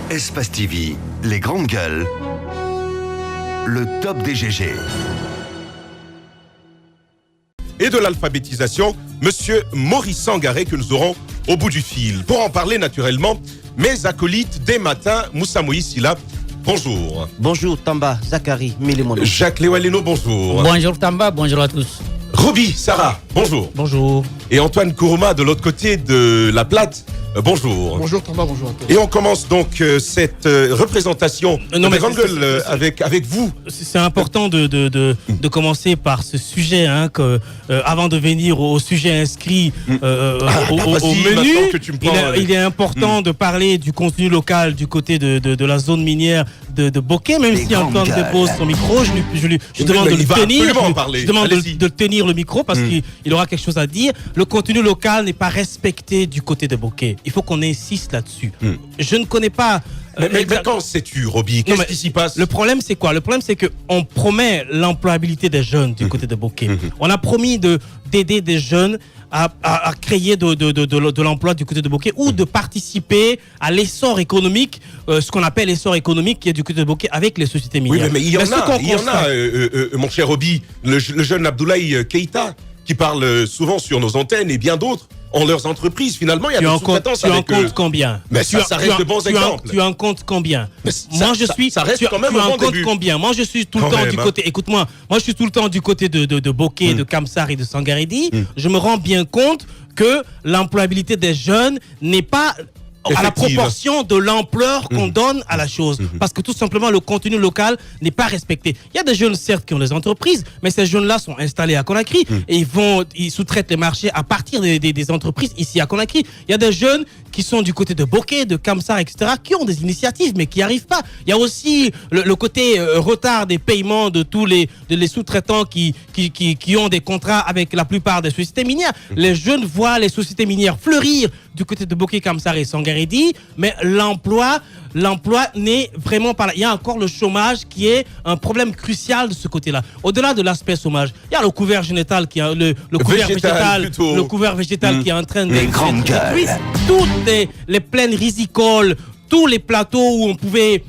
Espace TV, les grandes gueules, le top des GG. Et de l'alphabétisation, monsieur Maurice Sangaré que nous aurons au bout du fil. Pour en parler naturellement, mes acolytes dès matin, Moussa Moïse Silla, bonjour. Bonjour Tamba, Zachary, Milemono. Jacques Léwaleno, bonjour. Bonjour Tamba, bonjour à tous. Roby, Sarah, bonjour. Bonjour. Et Antoine Kourouma de l'autre côté de la Plate, bonjour. Bonjour Tamba, bonjour à tous. Et on commence donc cette représentation de la grande gueule avec vous. C'est important de commencer par ce sujet, hein, avant de venir au sujet inscrit au menu. Que tu me prends, il est important de parler du contenu local du côté de la zone minière de Bokeh, même si Antoine dépose son micro, je demande de le tenir. Je demande de tenir le micro parce qu'il aura quelque chose à dire. Le contenu local n'est pas respecté du côté de Bokeh. Il faut qu'on insiste là-dessus. Je ne connais pas... Mais quand sais-tu, Roby? Qu'est-ce qui s'y passe? Le problème, c'est quoi? Le problème, c'est qu'on promet l'employabilité des jeunes du côté de Bokeh. On a promis d'aider des jeunes à créer de l'emploi du côté de Bokeh ou de participer à l'essor économique, ce qu'on appelle l'essor économique qui est du côté de Bokeh avec les sociétés minières. Oui, mais il y en a, mon cher Roby, le jeune Abdoulaye Keïta, qui parle souvent sur nos antennes et bien d'autres ont leurs entreprises. Finalement, il y a des sous-traitances avec eux. Tu en comptes combien? Mais ça reste de bons exemples. Tu en comptes combien? Ça reste quand même un bon début. Combien? Moi, je suis tout le temps du côté... Écoute-moi, moi, je suis tout le temps du côté de Bokeh, de Kamsar et de Sangaredi. Je me rends bien compte que l'employabilité des jeunes n'est pas... à la proportion de l'ampleur qu'on donne à la chose. Parce que tout simplement, le contenu local n'est pas respecté. Il y a des jeunes, certes, qui ont des entreprises, mais ces jeunes-là sont installés à Conakry et ils sous-traitent les marchés à partir des entreprises ici à Conakry. Il y a des jeunes qui sont du côté de Bokeh, de Kamsar, etc., qui ont des initiatives, mais qui n'y arrivent pas. Il y a aussi le côté retard des paiements de tous les sous-traitants qui ont des contrats avec la plupart des sociétés minières. Les jeunes voient les sociétés minières fleurir du côté de Bokeh, Kamsar et Sangaredi, mais l'emploi n'est vraiment pas là. Il y a encore le chômage qui est un problème crucial de ce côté-là. Au-delà de l'aspect chômage, il y a le couvert végétal qui est le couvert végétal qui est en train de détruire toutes les plaines rizicoles, tous les plateaux où on pouvait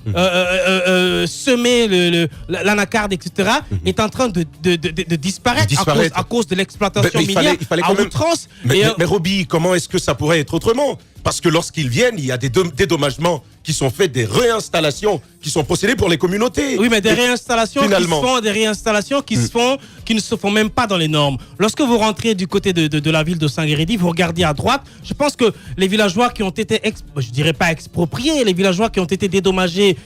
semer l'anacarde, etc., est en train de disparaître à cause de l'exploitation minière à outrance. Mais Roby, comment est-ce que ça pourrait être autrement? Parce que lorsqu'ils viennent, il y a des dédommagements qui sont faits, des réinstallations qui sont procédées pour les communautés. Oui, mais des réinstallations qui ne se font même pas dans les normes. Lorsque vous rentrez du côté de la ville de Sangaredi, vous regardez à droite, je pense que les villageois qui ont été, je dirais pas expropriés, les villageois qui ont été dédommagés,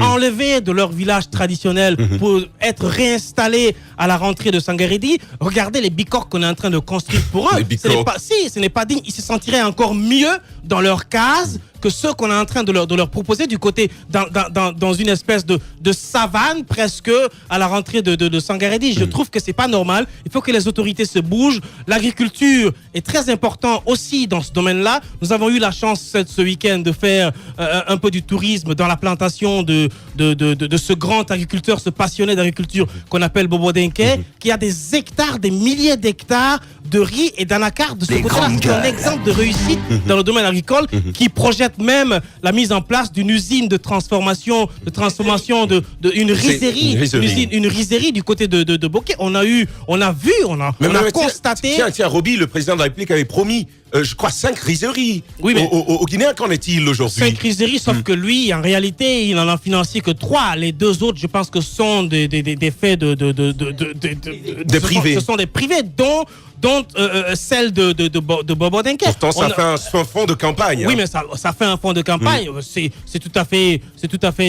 enlevés de leur village traditionnel pour être réinstallés à la rentrée de Sangaredi, regardez les bicoques qu'on est en train de construire pour eux. Ce n'est pas digne. Ils se sentiraient encore mieux dans leur case que ceux qu'on est en train de leur proposer du côté dans une espèce de savane presque à la rentrée de Sangaredi. Je trouve que c'est pas normal. Il faut que les autorités se bougent. L'agriculture est très importante aussi dans ce domaine-là. Nous avons eu la chance ce week-end de faire un peu du tourisme dans la plantation de ce grand agriculteur, ce passionné d'agriculture qu'on appelle Bobo Denke, qui a des hectares, des milliers d'hectares de riz et d'anacarde. De ce côté-là, c'est un exemple de réussite dans le domaine agricole qui projette même la mise en place d'une usine de transformation une rizerie du côté de Bokeh. On a constaté. Tiens, Roby, le président de la République avait promis, je crois, 5 rizeries au Guinéen. Qu'en est-il aujourd'hui? 5 rizeries, sauf que lui, en réalité, il n'en a financé que 3. Les 2 autres, je pense que sont des faits des privés. Ce sont des privés, dont celle de Bobo Denke. Pourtant, ça fait un fonds de campagne. Oui, mais ça fait un fonds de campagne. C'est tout à fait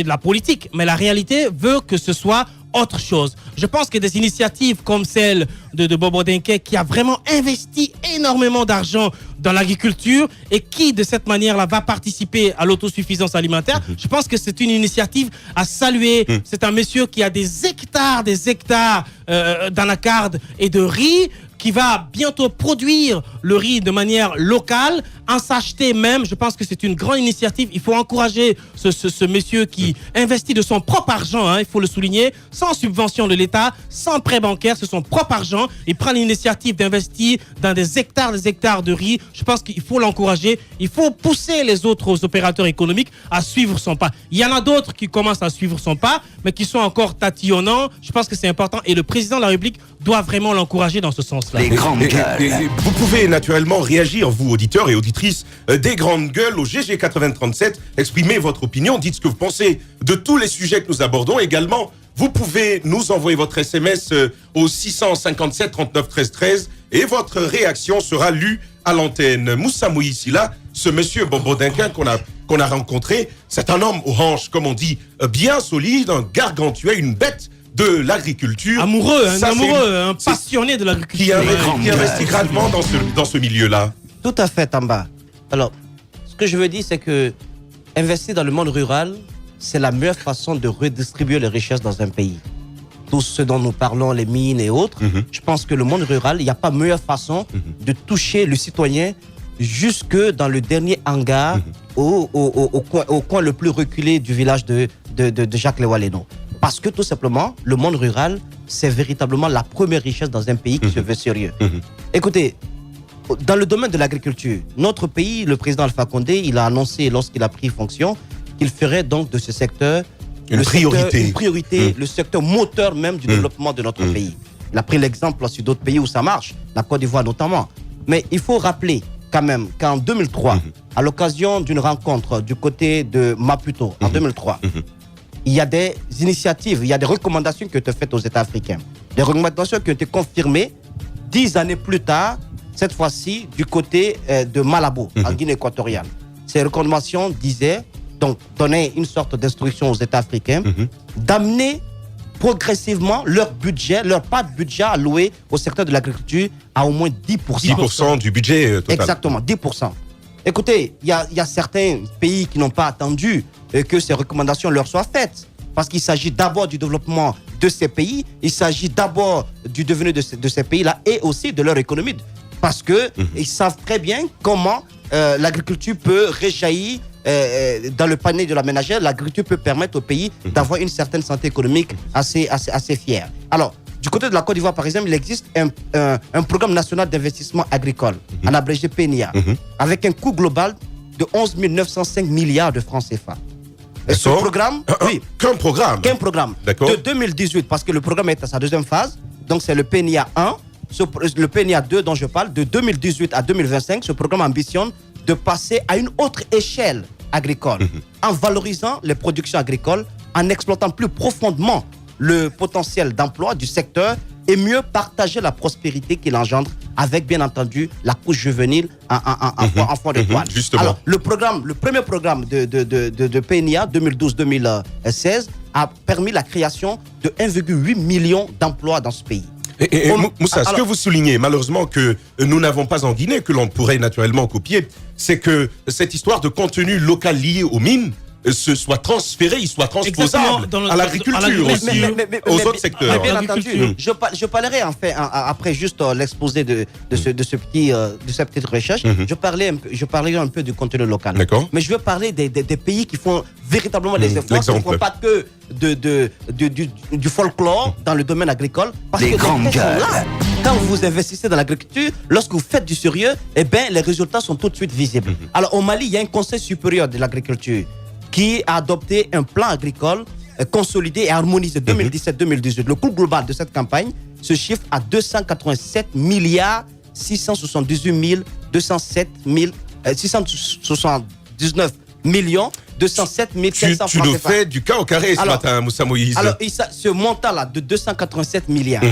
de la politique. Mais la réalité veut que ce soit autre chose. Je pense que des initiatives comme celle de Bobo Denke, qui a vraiment investi énormément d'argent dans l'agriculture et qui, de cette manière-là, va participer à l'autosuffisance alimentaire, je pense que c'est une initiative à saluer. C'est un monsieur qui a des hectares d'anacarde et de riz qui va bientôt produire le riz de manière locale, en s'acheter même. Je pense que c'est une grande initiative. Il faut encourager ce monsieur qui investit de son propre argent, hein, il faut le souligner, sans subvention de l'État, sans prêt bancaire, c'est son propre argent. Il prend l'initiative d'investir dans des hectares de riz. Je pense qu'il faut l'encourager. Il faut pousser les autres opérateurs économiques à suivre son pas. Il y en a d'autres qui commencent à suivre son pas, mais qui sont encore tatillonnants. Je pense que c'est important et le président de la République doit vraiment l'encourager dans ce sens-là. Les grandes gueules. Vous pouvez naturellement réagir, vous auditeurs et auditrices des grandes gueules, au GG 8037, exprimer votre opinion, dites ce que vous pensez de tous les sujets que nous abordons. Également, vous pouvez nous envoyer votre SMS au 657 39 13 13 et votre réaction sera lue à l'antenne. Moussa Moïsila, ce monsieur Bobodinquin qu'on a rencontré, c'est un homme aux hanches, comme on dit, bien solide, un gargantua, une bête de l'agriculture. Amoureux, un passionné de l'agriculture. Qui investit gravement dans ce milieu-là. Tout à fait, Tamba. Alors, ce que je veux dire, c'est que investir dans le monde rural, c'est la meilleure façon de redistribuer les richesses dans un pays. Tout ce dont nous parlons, les mines et autres, je pense que le monde rural, il n'y a pas meilleure façon de toucher le citoyen jusque dans le dernier hangar au coin le plus reculé du village de Jacques-Léois-Lénon. Parce que tout simplement, le monde rural, c'est véritablement la première richesse dans un pays qui se veut sérieux. Écoutez, dans le domaine de l'agriculture, notre pays, le président Alpha Condé, il a annoncé lorsqu'il a pris fonction qu'il ferait donc de ce secteur une priorité, le secteur moteur même du développement de notre pays. Il a pris l'exemple sur d'autres pays où ça marche, la Côte d'Ivoire notamment. Mais il faut rappeler quand même qu'en 2003, à l'occasion d'une rencontre du côté de Maputo, en 2003, il y a des initiatives, il y a des recommandations qui ont été faites aux États africains. Des recommandations qui ont été confirmées 10 années plus tard, cette fois-ci du côté de Malabo, en Guinée équatoriale. Ces recommandations disaient, donc donnaient une sorte d'instruction aux États africains, d'amener progressivement leur budget, leur part de budget alloué au secteur de l'agriculture à au moins 10%. 10% du budget total. Exactement, 10%. Écoutez, il y a certains pays qui n'ont pas attendu que ces recommandations leur soient faites. Parce qu'il s'agit d'abord du développement de ces pays, il s'agit d'abord du devenir de ces pays-là et aussi de leur économie. Parce qu'ils savent très bien comment l'agriculture peut réjaillir dans le panier de la ménagère. L'agriculture peut permettre au pays d'avoir une certaine santé économique assez fière. Alors, du côté de la Côte d'Ivoire, par exemple, il existe un programme national d'investissement agricole, en abrégé PNIA, avec un coût global de 11 905 milliards de francs CFA. Et ce programme, Qu'un programme. D'accord. De 2018, parce que le programme est à sa deuxième phase, donc c'est le PNIA 1, le PNIA 2 dont je parle, de 2018 à 2025, ce programme ambitionne de passer à une autre échelle agricole, en valorisant les productions agricoles, en exploitant plus profondément le potentiel d'emploi du secteur et mieux partager la prospérité qu'il engendre avec, bien entendu, la couche juvénile en fond de toile. Alors, le premier programme de PNIA 2012-2016 a permis la création de 1,8 million d'emplois dans ce pays. Moussa, ce que vous soulignez, malheureusement, que nous n'avons pas en Guinée, que l'on pourrait naturellement copier, c'est que cette histoire de contenu local lié aux mines soit transféré, il soit transposable à l'agriculture aussi, aux autres secteurs. Bien entendu, je parlerai en fait, après juste l'exposé de cette petite recherche, je parlerai un peu du contenu local. Mais je veux parler des pays qui font véritablement des efforts, qui ne font pas que du folklore dans le domaine agricole. Parce que quand vous investissez dans l'agriculture, lorsque vous faites du sérieux, eh bien, les résultats sont tout de suite visibles. Alors au Mali, il y a un conseil supérieur de l'agriculture qui a adopté un plan agricole consolidé et harmonisé 2017-2018. Le coût global de cette campagne se chiffre à 287 milliards 678 679 millions 207 500 francs. Tu nous fais du cas au carré ce matin, Moussa Moïse. Alors, ce montant-là de 287 milliards,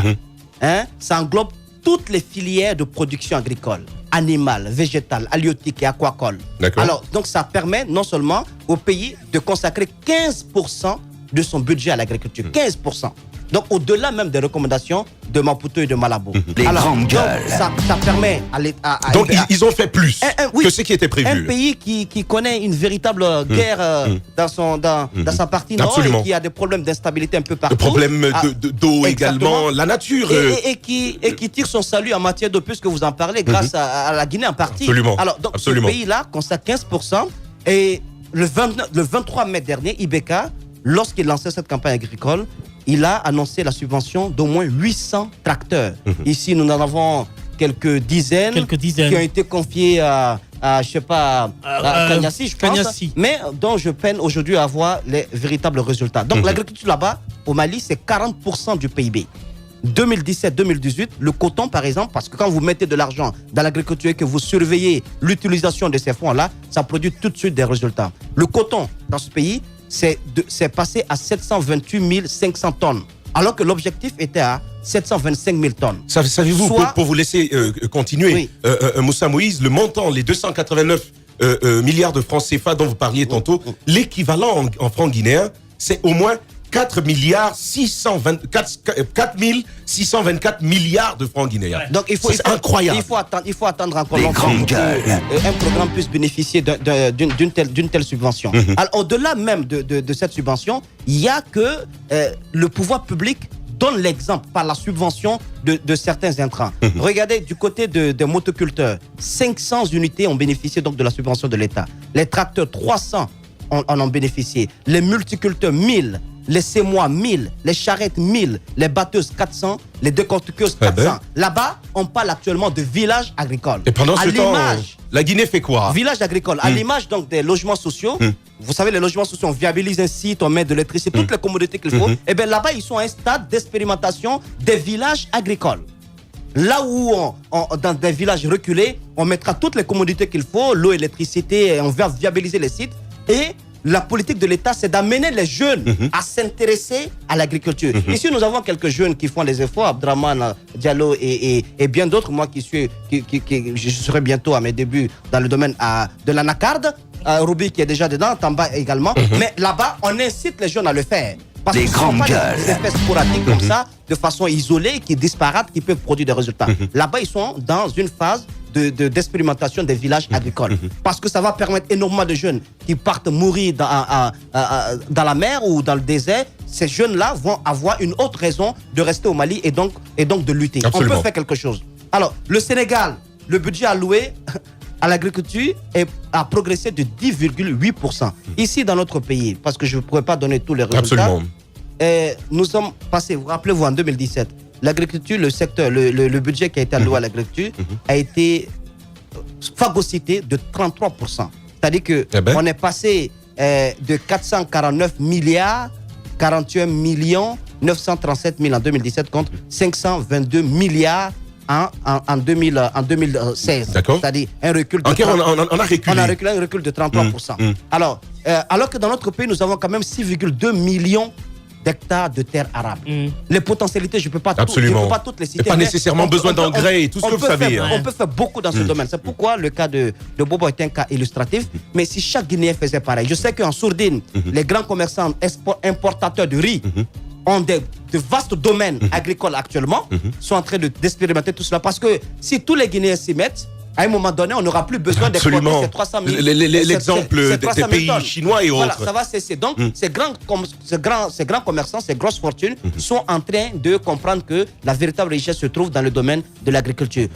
ça englobe toutes les filières de production agricole, animale, végétale, halieutique et aquacole. Alors, donc ça permet non seulement au pays de consacrer 15% de son budget à l'agriculture. 15%. Donc, au-delà même des recommandations de Maputo et de Malabo. Les grandes donc, gueules. ça permet à l'État... Donc, ils ont fait plus oui, que ce qui était prévu. Un pays qui connaît une véritable guerre dans sa partie nord Absolument. et qui a des problèmes d'instabilité un peu partout. Le problème d'eau Exactement. également, la nature. Et qui tire son salut en matière d'eau, puisque vous en parlez, grâce à la Guinée en partie. Absolument. Alors, donc, Absolument. ce pays-là consacre 15%. Et le 23 mai dernier, Ibeka, lorsqu'il lançait cette campagne agricole, il a annoncé la subvention d'au moins 800 tracteurs. Ici, nous en avons quelques dizaines qui ont été confiés à je sais pas, à Kanyassi, je pense, Kanyassi. mais dont je peine aujourd'hui à voir les véritables résultats. Donc, l'agriculture là-bas, au Mali, c'est 40% du PIB. 2017-2018, le coton, par exemple, parce que quand vous mettez de l'argent dans l'agriculture et que vous surveillez l'utilisation de ces fonds-là, ça produit tout de suite des résultats. Le coton, dans ce pays, c'est passé à 728 500 tonnes, alors que l'objectif était à 725 000 tonnes. Savez-vous, pour vous laisser continuer, Oui. Moussa Moïse, le montant, les 289 milliards de francs CFA dont vous parliez tantôt, l'équivalent en francs guinéens, c'est au moins 4 624 milliards de francs guinéens. Donc c'est incroyable. Il faut attendre encore Les longtemps grandes pour qu'un programme puisse bénéficier d'une telle subvention. Alors, au-delà même de cette subvention, il y a que le pouvoir public donne l'exemple par la subvention de certains intrants. Regardez du côté des motoculteurs, 500 unités ont bénéficié donc de la subvention de l'État. Les tracteurs, 300 en ont bénéficié. Les multiculteurs, 1000. Les sémois, 1000. Les charrettes, 1000. Les batteuses, 400. Les décortiqueuses, 400. Là-bas, on parle actuellement de village agricole. Et pendant ce temps, la Guinée fait quoi? Village agricole. À l'image donc des logements sociaux, vous savez, les logements sociaux, on viabilise un site, on met de l'électricité, toutes les commodités qu'il faut. Et bien là-bas, ils sont à un stade d'expérimentation des villages agricoles. Là où, dans des villages reculés, on mettra toutes les commodités qu'il faut, l'eau, l'électricité, on va viabiliser les sites. Et la politique de l'État, c'est d'amener les jeunes à s'intéresser à l'agriculture. Ici, nous avons quelques jeunes qui font les efforts, Abdraman Diallo et bien d'autres. Moi, je serai bientôt à mes débuts dans le domaine de l'anacarde. Ruby qui est déjà dedans, Tamba également. Mais là-bas, on incite les jeunes à le faire. Parce que ce ne sont pas des espèces sporadiques comme ça, de façon isolée, qui disparates, qui peuvent produire des résultats. Là-bas, ils sont dans une phase d'expérimentation des villages agricoles. Parce que ça va permettre énormément de jeunes qui partent mourir dans la mer ou dans le désert. Ces jeunes-là vont avoir une autre raison de rester au Mali et donc de lutter. Absolument. On peut faire quelque chose. Alors, le Sénégal, le budget alloué à l'agriculture a progressé de 10,8%. Ici, dans notre pays, parce que je ne pourrais pas donner tous les résultats. Absolument. Nous sommes passés, vous rappelez-vous, en 2017, l'agriculture, le secteur, le budget qui a été alloué à l'agriculture a été phagocyté de 33%. C'est-à-dire qu'on est passé de 449 milliards, 41 millions 937 000 en 2017 contre 522 milliards en 2016. D'accord. C'est-à-dire un recul de on a reculé. On a reculé un recul de 33%. Alors que dans notre pays, nous avons quand même 6,2 millions d'hectares de terres arables. Les potentialités, je ne peux pas toutes les citer. Il n'y a pas nécessairement besoin d'engrais et tout ce que vous savez. On peut faire beaucoup dans ce domaine. C'est pourquoi le cas de Bobo est un cas illustratif. Mais si chaque Guinéen faisait pareil, je sais qu'en Sourdine, les grands commerçants importateurs de riz ont de vastes domaines agricoles actuellement, sont en train d'expérimenter tout cela. Parce que si tous les Guinéens s'y mettent, à un moment donné, on n'aura plus besoin d'exporter ces 300 000. L'exemple des pays chinois et autres. Voilà, ça va cesser. Donc, ces grands commerçants, ces grosses fortunes sont en train de comprendre que la véritable richesse se trouve dans le domaine de l'agriculture.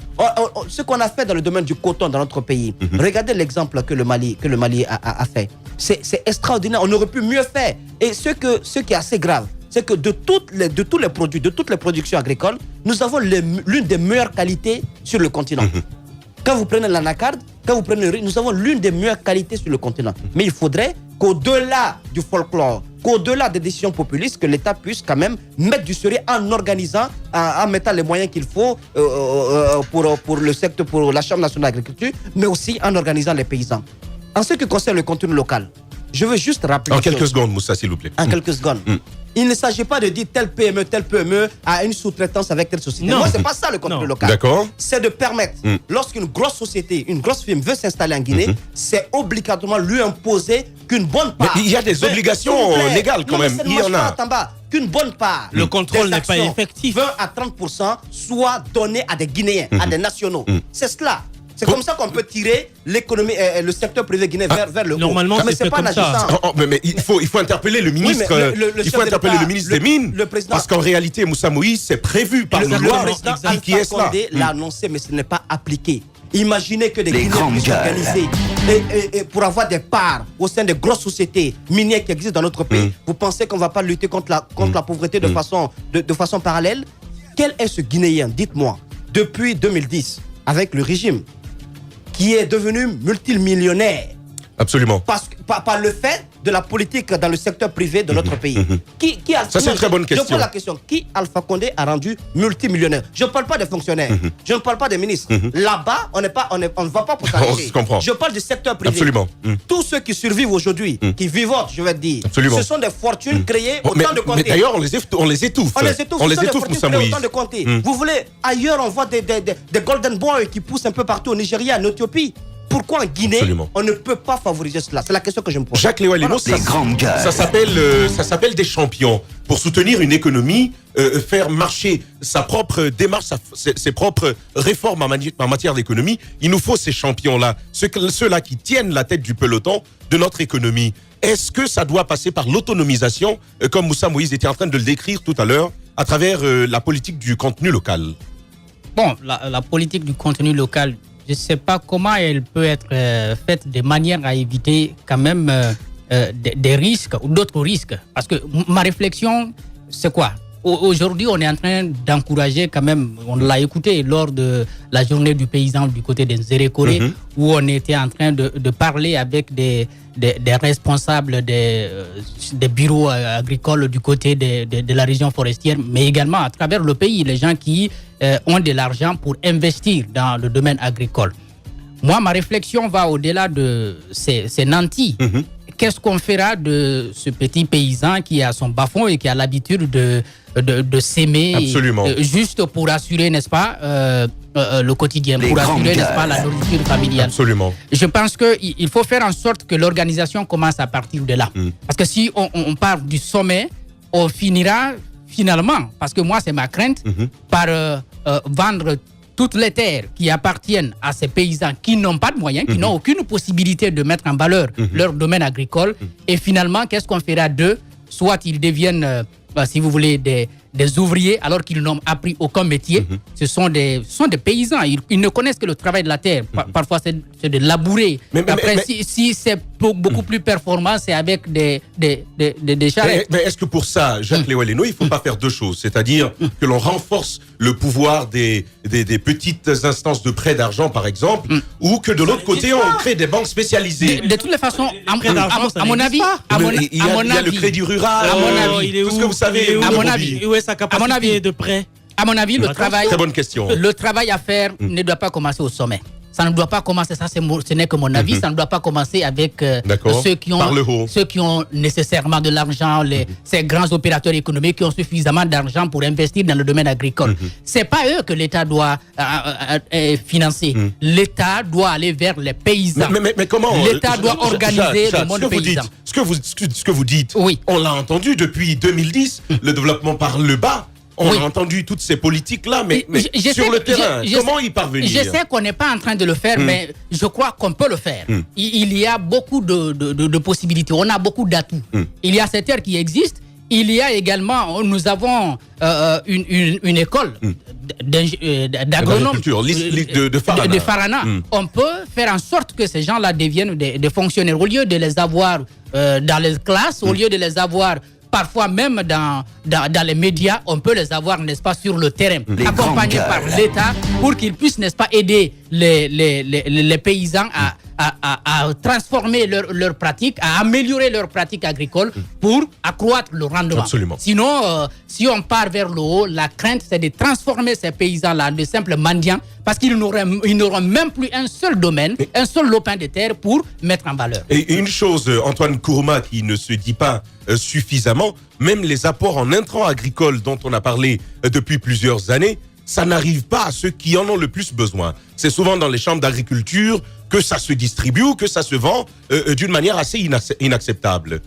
Ce qu'on a fait dans le domaine du coton dans notre pays, regardez l'exemple que le Mali a fait. C'est extraordinaire. On aurait pu mieux faire. Et ce qui est assez grave, c'est que de tous les produits, de toutes les productions agricoles, nous avons l'une des meilleures qualités sur le continent. Quand vous prenez l'anacarde, quand vous prenez le riz, nous avons l'une des meilleures qualités sur le continent. Mais il faudrait qu'au-delà du folklore, qu'au-delà des décisions populistes, que l'État puisse quand même mettre du sérieux en organisant, en mettant les moyens qu'il faut pour le secteur, pour la Chambre nationale d'agriculture, mais aussi en organisant les paysans. En ce qui concerne le contenu local, je veux juste rappeler... En quelques secondes, Moussa, s'il vous plaît. En quelques secondes. Il ne s'agit pas de dire tel PME a une sous-traitance avec telle société. Non. Moi, c'est pas ça le contenu local. D'accord. C'est de permettre, lorsqu'une grosse société, une grosse firme veut s'installer en Guinée, c'est obligatoirement lui imposer qu'une bonne part... Mais il y a des obligations légales quand même. Il y en a. qu'une bonne part Le contrôle des n'est pas actions, effectif. 20 à 30%, soit donné à des Guinéens, à des nationaux. C'est cela. C'est comme ça qu'on peut tirer l'économie, le secteur privé guinéen vers le haut. Normalement, mais c'est c'est pas en comme ça. agissant. Mais il faut interpeller le ministre. le Il faut chef de interpeller l'État, le ministre des Mines. le président- Parce qu'en réalité, Moussa Moïse, c'est prévu par Le une loi président qui est Alpha cela. Condé l'a annoncé, mais ce n'est pas appliqué. Imaginez que des Les Guinéens grandes puissent gueules. s'organiser et pour avoir des parts au sein des grosses sociétés minières qui existent dans notre pays. Vous pensez qu'on ne va pas lutter contre la pauvreté de façon parallèle? Quel est ce Guinéen, dites-moi, depuis 2010, avec le régime, qui est devenu multimillionnaire Absolument. par le fait de la politique dans le secteur privé de notre pays. Ça, c'est une très bonne question. Je pose la question. Qui Alpha Condé a rendu multimillionnaire? Je ne parle pas des fonctionnaires. Je ne parle pas des ministres. Là-bas, on ne va pas pour s'arrêter. se comprend. Je parle du secteur privé. Absolument. Tous ceux qui survivent aujourd'hui, qui vivotent, je vais te dire, Absolument. ce sont des fortunes créées Bon, autant de mais comtés. d'ailleurs, on les étouffe. On les étouffe. On les Ce sont étouffe, des fortunes Moussa créées Moïse. autant de comtés. Vous voulez, ailleurs, on voit des golden boys qui poussent un peu partout au Nigeria, en Éthiopie. Pourquoi en Guinée, Absolument. on ne peut pas favoriser cela? C'est la question que je me pose. Jacques Léo Aleno, Les grandes gueules. ça s'appelle des champions. Pour soutenir une économie, faire marcher sa propre démarche, ses propres réformes en matière d'économie, il nous faut ces champions-là, ceux-là qui tiennent la tête du peloton de notre économie. Est-ce que ça doit passer par l'autonomisation, comme Moussa Moïse était en train de le décrire tout à l'heure, à travers la politique du contenu local? Bon, la politique du contenu local, je ne sais pas comment elle peut être faite de manière à éviter quand même des risques ou d'autres risques. Parce que ma réflexion, c'est quoi? Aujourd'hui, on est en train d'encourager quand même, on l'a écouté lors de la journée du paysan du côté des Nzérékoré, où on était en train de parler avec des responsables des bureaux agricoles du côté de la région forestière, mais également à travers le pays, les gens qui ont de l'argent pour investir dans le domaine agricole. Moi, ma réflexion va au-delà de ces nantis. Qu'est-ce qu'on fera de ce petit paysan qui a son bas-fond et qui a l'habitude de s'aimer juste pour assurer, n'est-ce pas, le quotidien, pour assurer, n'est-ce pas, la nourriture familiale. Absolument. Je pense qu'il faut faire en sorte que l'organisation commence à partir de là. Parce que si on part du sommet, on finira finalement, parce que moi c'est ma crainte, par vendre toutes les terres qui appartiennent à ces paysans qui n'ont pas de moyens, qui n'ont aucune possibilité de mettre en valeur leur domaine agricole. Et finalement, qu'est-ce qu'on fera d'eux? Soit ils deviennent, si vous voulez, des ouvriers alors qu'ils n'ont appris aucun métier. Ce sont des paysans. Ils ne connaissent que le travail de la terre. Parfois, c'est de labourer. Après, si c'est beaucoup plus performant, c'est avec des charrettes. Mais est-ce que pour ça, Jacques Léo Aleno, il ne faut pas faire deux choses? C'est-à-dire que l'on renforce le pouvoir des petites instances de prêt d'argent, par exemple, ou que de l'autre côté, on crée des banques spécialisées. De toutes les façons, à mon avis, il y a le crédit rural, tout ce que vous savez. À mon avis, où est sa capacité de prêt? À mon avis, le travail, très bonne question. Le travail à faire ne doit pas commencer au sommet. Ça ne doit pas commencer, ce n'est que mon avis, ça ne doit pas commencer avec ceux qui ont nécessairement de l'argent, ces grands opérateurs économiques qui ont suffisamment d'argent pour investir dans le domaine agricole. C'est pas eux que l'État doit financer. L'État doit aller vers les paysans. Mais comment l'État doit organiser le monde paysan. Ce que vous dites, oui. On l'a entendu depuis 2010, le développement par le bas. On a entendu toutes ces politiques-là, mais sur le terrain, comment y parvenir? Je sais qu'on n'est pas en train de le faire, mais je crois qu'on peut le faire. Il y a beaucoup de possibilités, on a beaucoup d'atouts. Il y a ces terres qui existent. Il y a également, nous avons une école d'agronomes de Farana. On peut faire en sorte que ces gens-là deviennent des fonctionnaires. Au lieu de les avoir dans les classes, au lieu de les avoir parfois même dans les médias, on peut les avoir, n'est-ce pas, sur le terrain, accompagnés par l'État pour qu'ils puissent, n'est-ce pas, aider les paysans à transformer leurs pratiques, à améliorer leurs pratiques agricoles pour accroître le rendement. Absolument. Sinon, si on part vers le haut, la crainte, c'est de transformer ces paysans-là en de simples mendiants parce qu'ils n'auront même plus un seul domaine, un seul lopin de terre pour mettre en valeur. Et une chose, Antoine Kourouma, qui ne se dit pas suffisamment, même les apports en intrants agricoles dont on a parlé depuis plusieurs années, ça n'arrive pas à ceux qui en ont le plus besoin. C'est souvent dans les chambres d'agriculture que ça se distribue ou que ça se vend d'une manière assez inacceptable.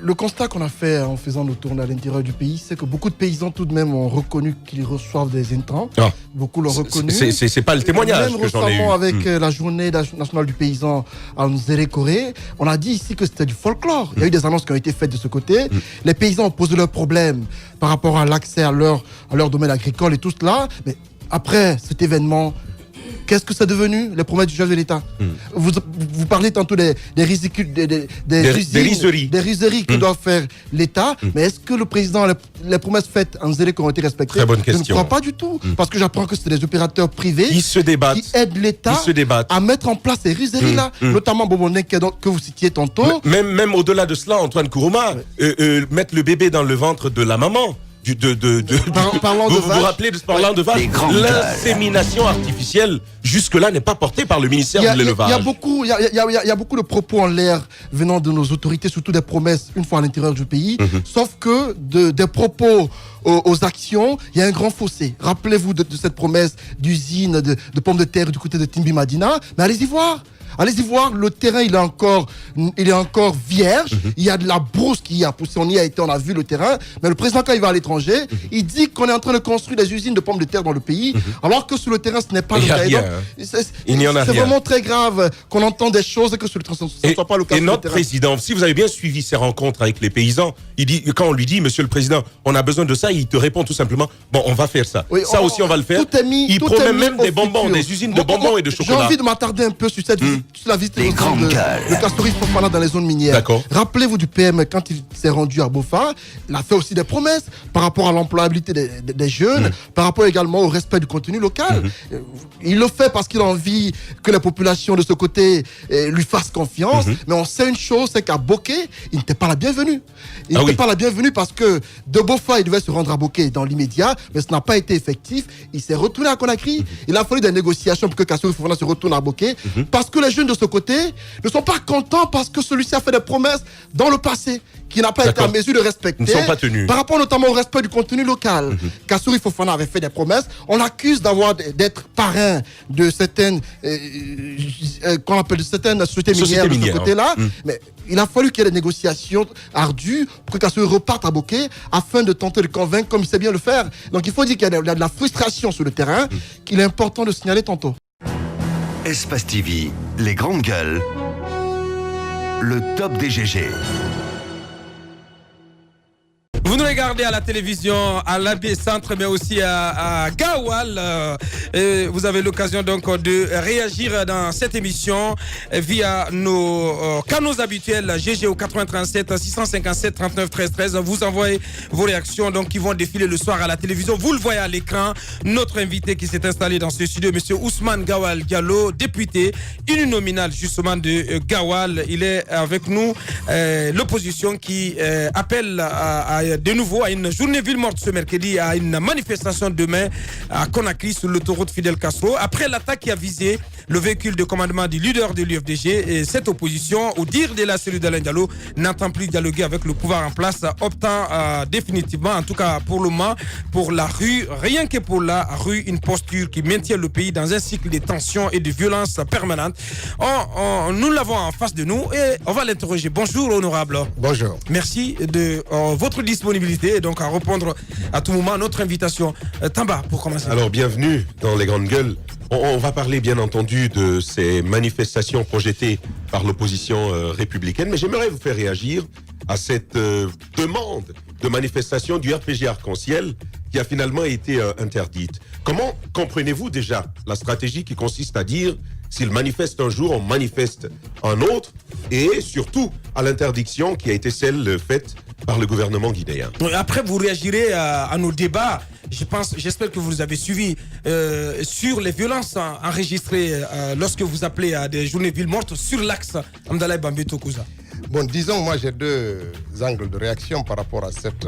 Le constat qu'on a fait en faisant nos tournées à l'intérieur du pays, c'est que beaucoup de paysans tout de même ont reconnu qu'ils reçoivent des intrants. Ah. Beaucoup l'ont reconnu. C'est pas le témoignage même que j'en ai eu. récemment avec la journée nationale du paysan en Nzéré-Corée, on a dit ici que c'était du folklore. Il y a eu des annonces qui ont été faites de ce côté. Les paysans ont posé leurs problèmes par rapport à l'accès à leur domaine agricole et tout cela. Mais après cet événement, qu'est-ce que c'est devenu les promesses du chef de l'État? Vous parlez tantôt des riseries que doit faire l'État, mais est-ce que le président, les promesses faites en Nzéré ont été respectées? Très bonne Je ne question. crois pas du tout, parce que j'apprends que c'est des opérateurs privés Ils se débattent. qui aident l'État à mettre en place ces riseries-là, notamment Boboné que vous citiez tantôt. Même au-delà de cela, Antoine Kourouma, mettre le bébé dans le ventre de la maman. Parlant de vous vous rappelez de ce parlant de vache? L'insémination artificielle, jusque-là, n'est pas portée par le ministère de l'élevage. Il y a beaucoup de propos en l'air venant de nos autorités, surtout des promesses une fois à l'intérieur du pays. Sauf que des propos aux actions, il y a un grand fossé. Rappelez-vous de cette promesse d'usine de pommes de terre du côté de Timbi Madina. Mais allez-y voir. Allez-y voir, le terrain il est encore vierge. Il y a de la brousse qui a poussé. On y a été, on a vu le terrain. Mais le président, quand il va à l'étranger, il dit qu'on est en train de construire des usines de pommes de terre dans le pays, alors que sur le terrain, ce n'est pas le cas. Il n'y en a rien. C'est vraiment très grave qu'on entende des choses et que sur le terrain, ce ne soit pas le cas. Et notre président, si vous avez bien suivi ses rencontres avec les paysans, quand on lui dit, Monsieur le Président, on a besoin de ça, il te répond tout simplement, bon, on va faire ça. Oui, ça aussi, on va le faire. Il promet même des bonbons, des usines de bonbons et de chocolat. J'ai envie de m'attarder un peu sur cette visite. Sur la visite de Kastori Fofana dans les zones minières. Rappelez-vous du PM quand il s'est rendu à Bofa, il a fait aussi des promesses par rapport à l'employabilité des jeunes, par rapport également au respect du contenu local. Il le fait parce qu'il a envie que la population de ce côté lui fasse confiance, mais on sait une chose, c'est qu'à Boké, il n'était pas la bienvenue. Il n'était pas la bienvenue parce que de Bofa, il devait se rendre à Boké dans l'immédiat, mais ce n'a pas été effectif. Il s'est retourné à Conakry. Il a fallu des négociations pour que Kastori Fofana se retourne à Boké, parce que les jeunes de ce côté ne sont pas contents parce que celui-ci a fait des promesses dans le passé qui n'a pas été en mesure de respecter. Ils ne sont pas tenus. Par rapport notamment au respect du contenu local. Kastori Fofana avait fait des promesses. On l'accuse d'être parrain de certaines, qu'on appelle de certaines sociétés minières de ce côté-là. Mais il a fallu qu'il y ait des négociations ardues pour que Kastori reparte à Boké afin de tenter de convaincre comme il sait bien le faire. Donc il faut dire qu'il y a de la frustration sur le terrain qu'il est important de signaler tantôt. Espace TV, les grandes gueules, le top des GG. Vous nous regardez à la télévision, à l'AB Centre, mais aussi à Gawal. Vous avez l'occasion donc de réagir dans cette émission via nos canaux habituels GG au 93 657 39 13 13. Vous envoyez vos réactions donc qui vont défiler le soir à la télévision. Vous le voyez à l'écran. Notre invité qui s'est installé dans ce studio, Monsieur Ousmane Gawal Diallo, député uninominal justement de Gawal. Il est avec nous. L'opposition qui appelle de nouveau à une journée ville morte ce mercredi, à une manifestation demain à Conakry sur l'autoroute Fidel Castro. Après l'attaque qui a visé le véhicule de commandement du leader de l'UFDG, et cette opposition, au dire de la cellule d'Alain Diallo, n'entend plus dialoguer avec le pouvoir en place, optant définitivement, en tout cas pour le moment, pour la rue, rien que pour la rue, une posture qui maintient le pays dans un cycle de tensions et de violences permanentes. Nous l'avons en face de nous et on va l'interroger. Bonjour honorable. Bonjour. Merci de votre disponibilité et donc à répondre à tout moment à notre invitation. Tamba, pour commencer. Alors bienvenue dans les grandes gueules. On va parler bien entendu de ces manifestations projetées par l'opposition républicaine, mais j'aimerais vous faire réagir à cette demande de manifestation du RPG Arc-en-Ciel qui a finalement été interdite. Comment comprenez-vous déjà la stratégie qui consiste à dire s'il manifeste un jour, on manifeste un autre, et surtout à l'interdiction qui a été celle faite par le gouvernement guinéen. Après, vous réagirez à nos débats. J'espère que vous avez suivi sur les violences enregistrées lorsque vous appelez à des journées villes mortes sur l'axe Amdalaï Bambeto-Kouza. Bon, disons, moi j'ai deux angles de réaction par rapport à cette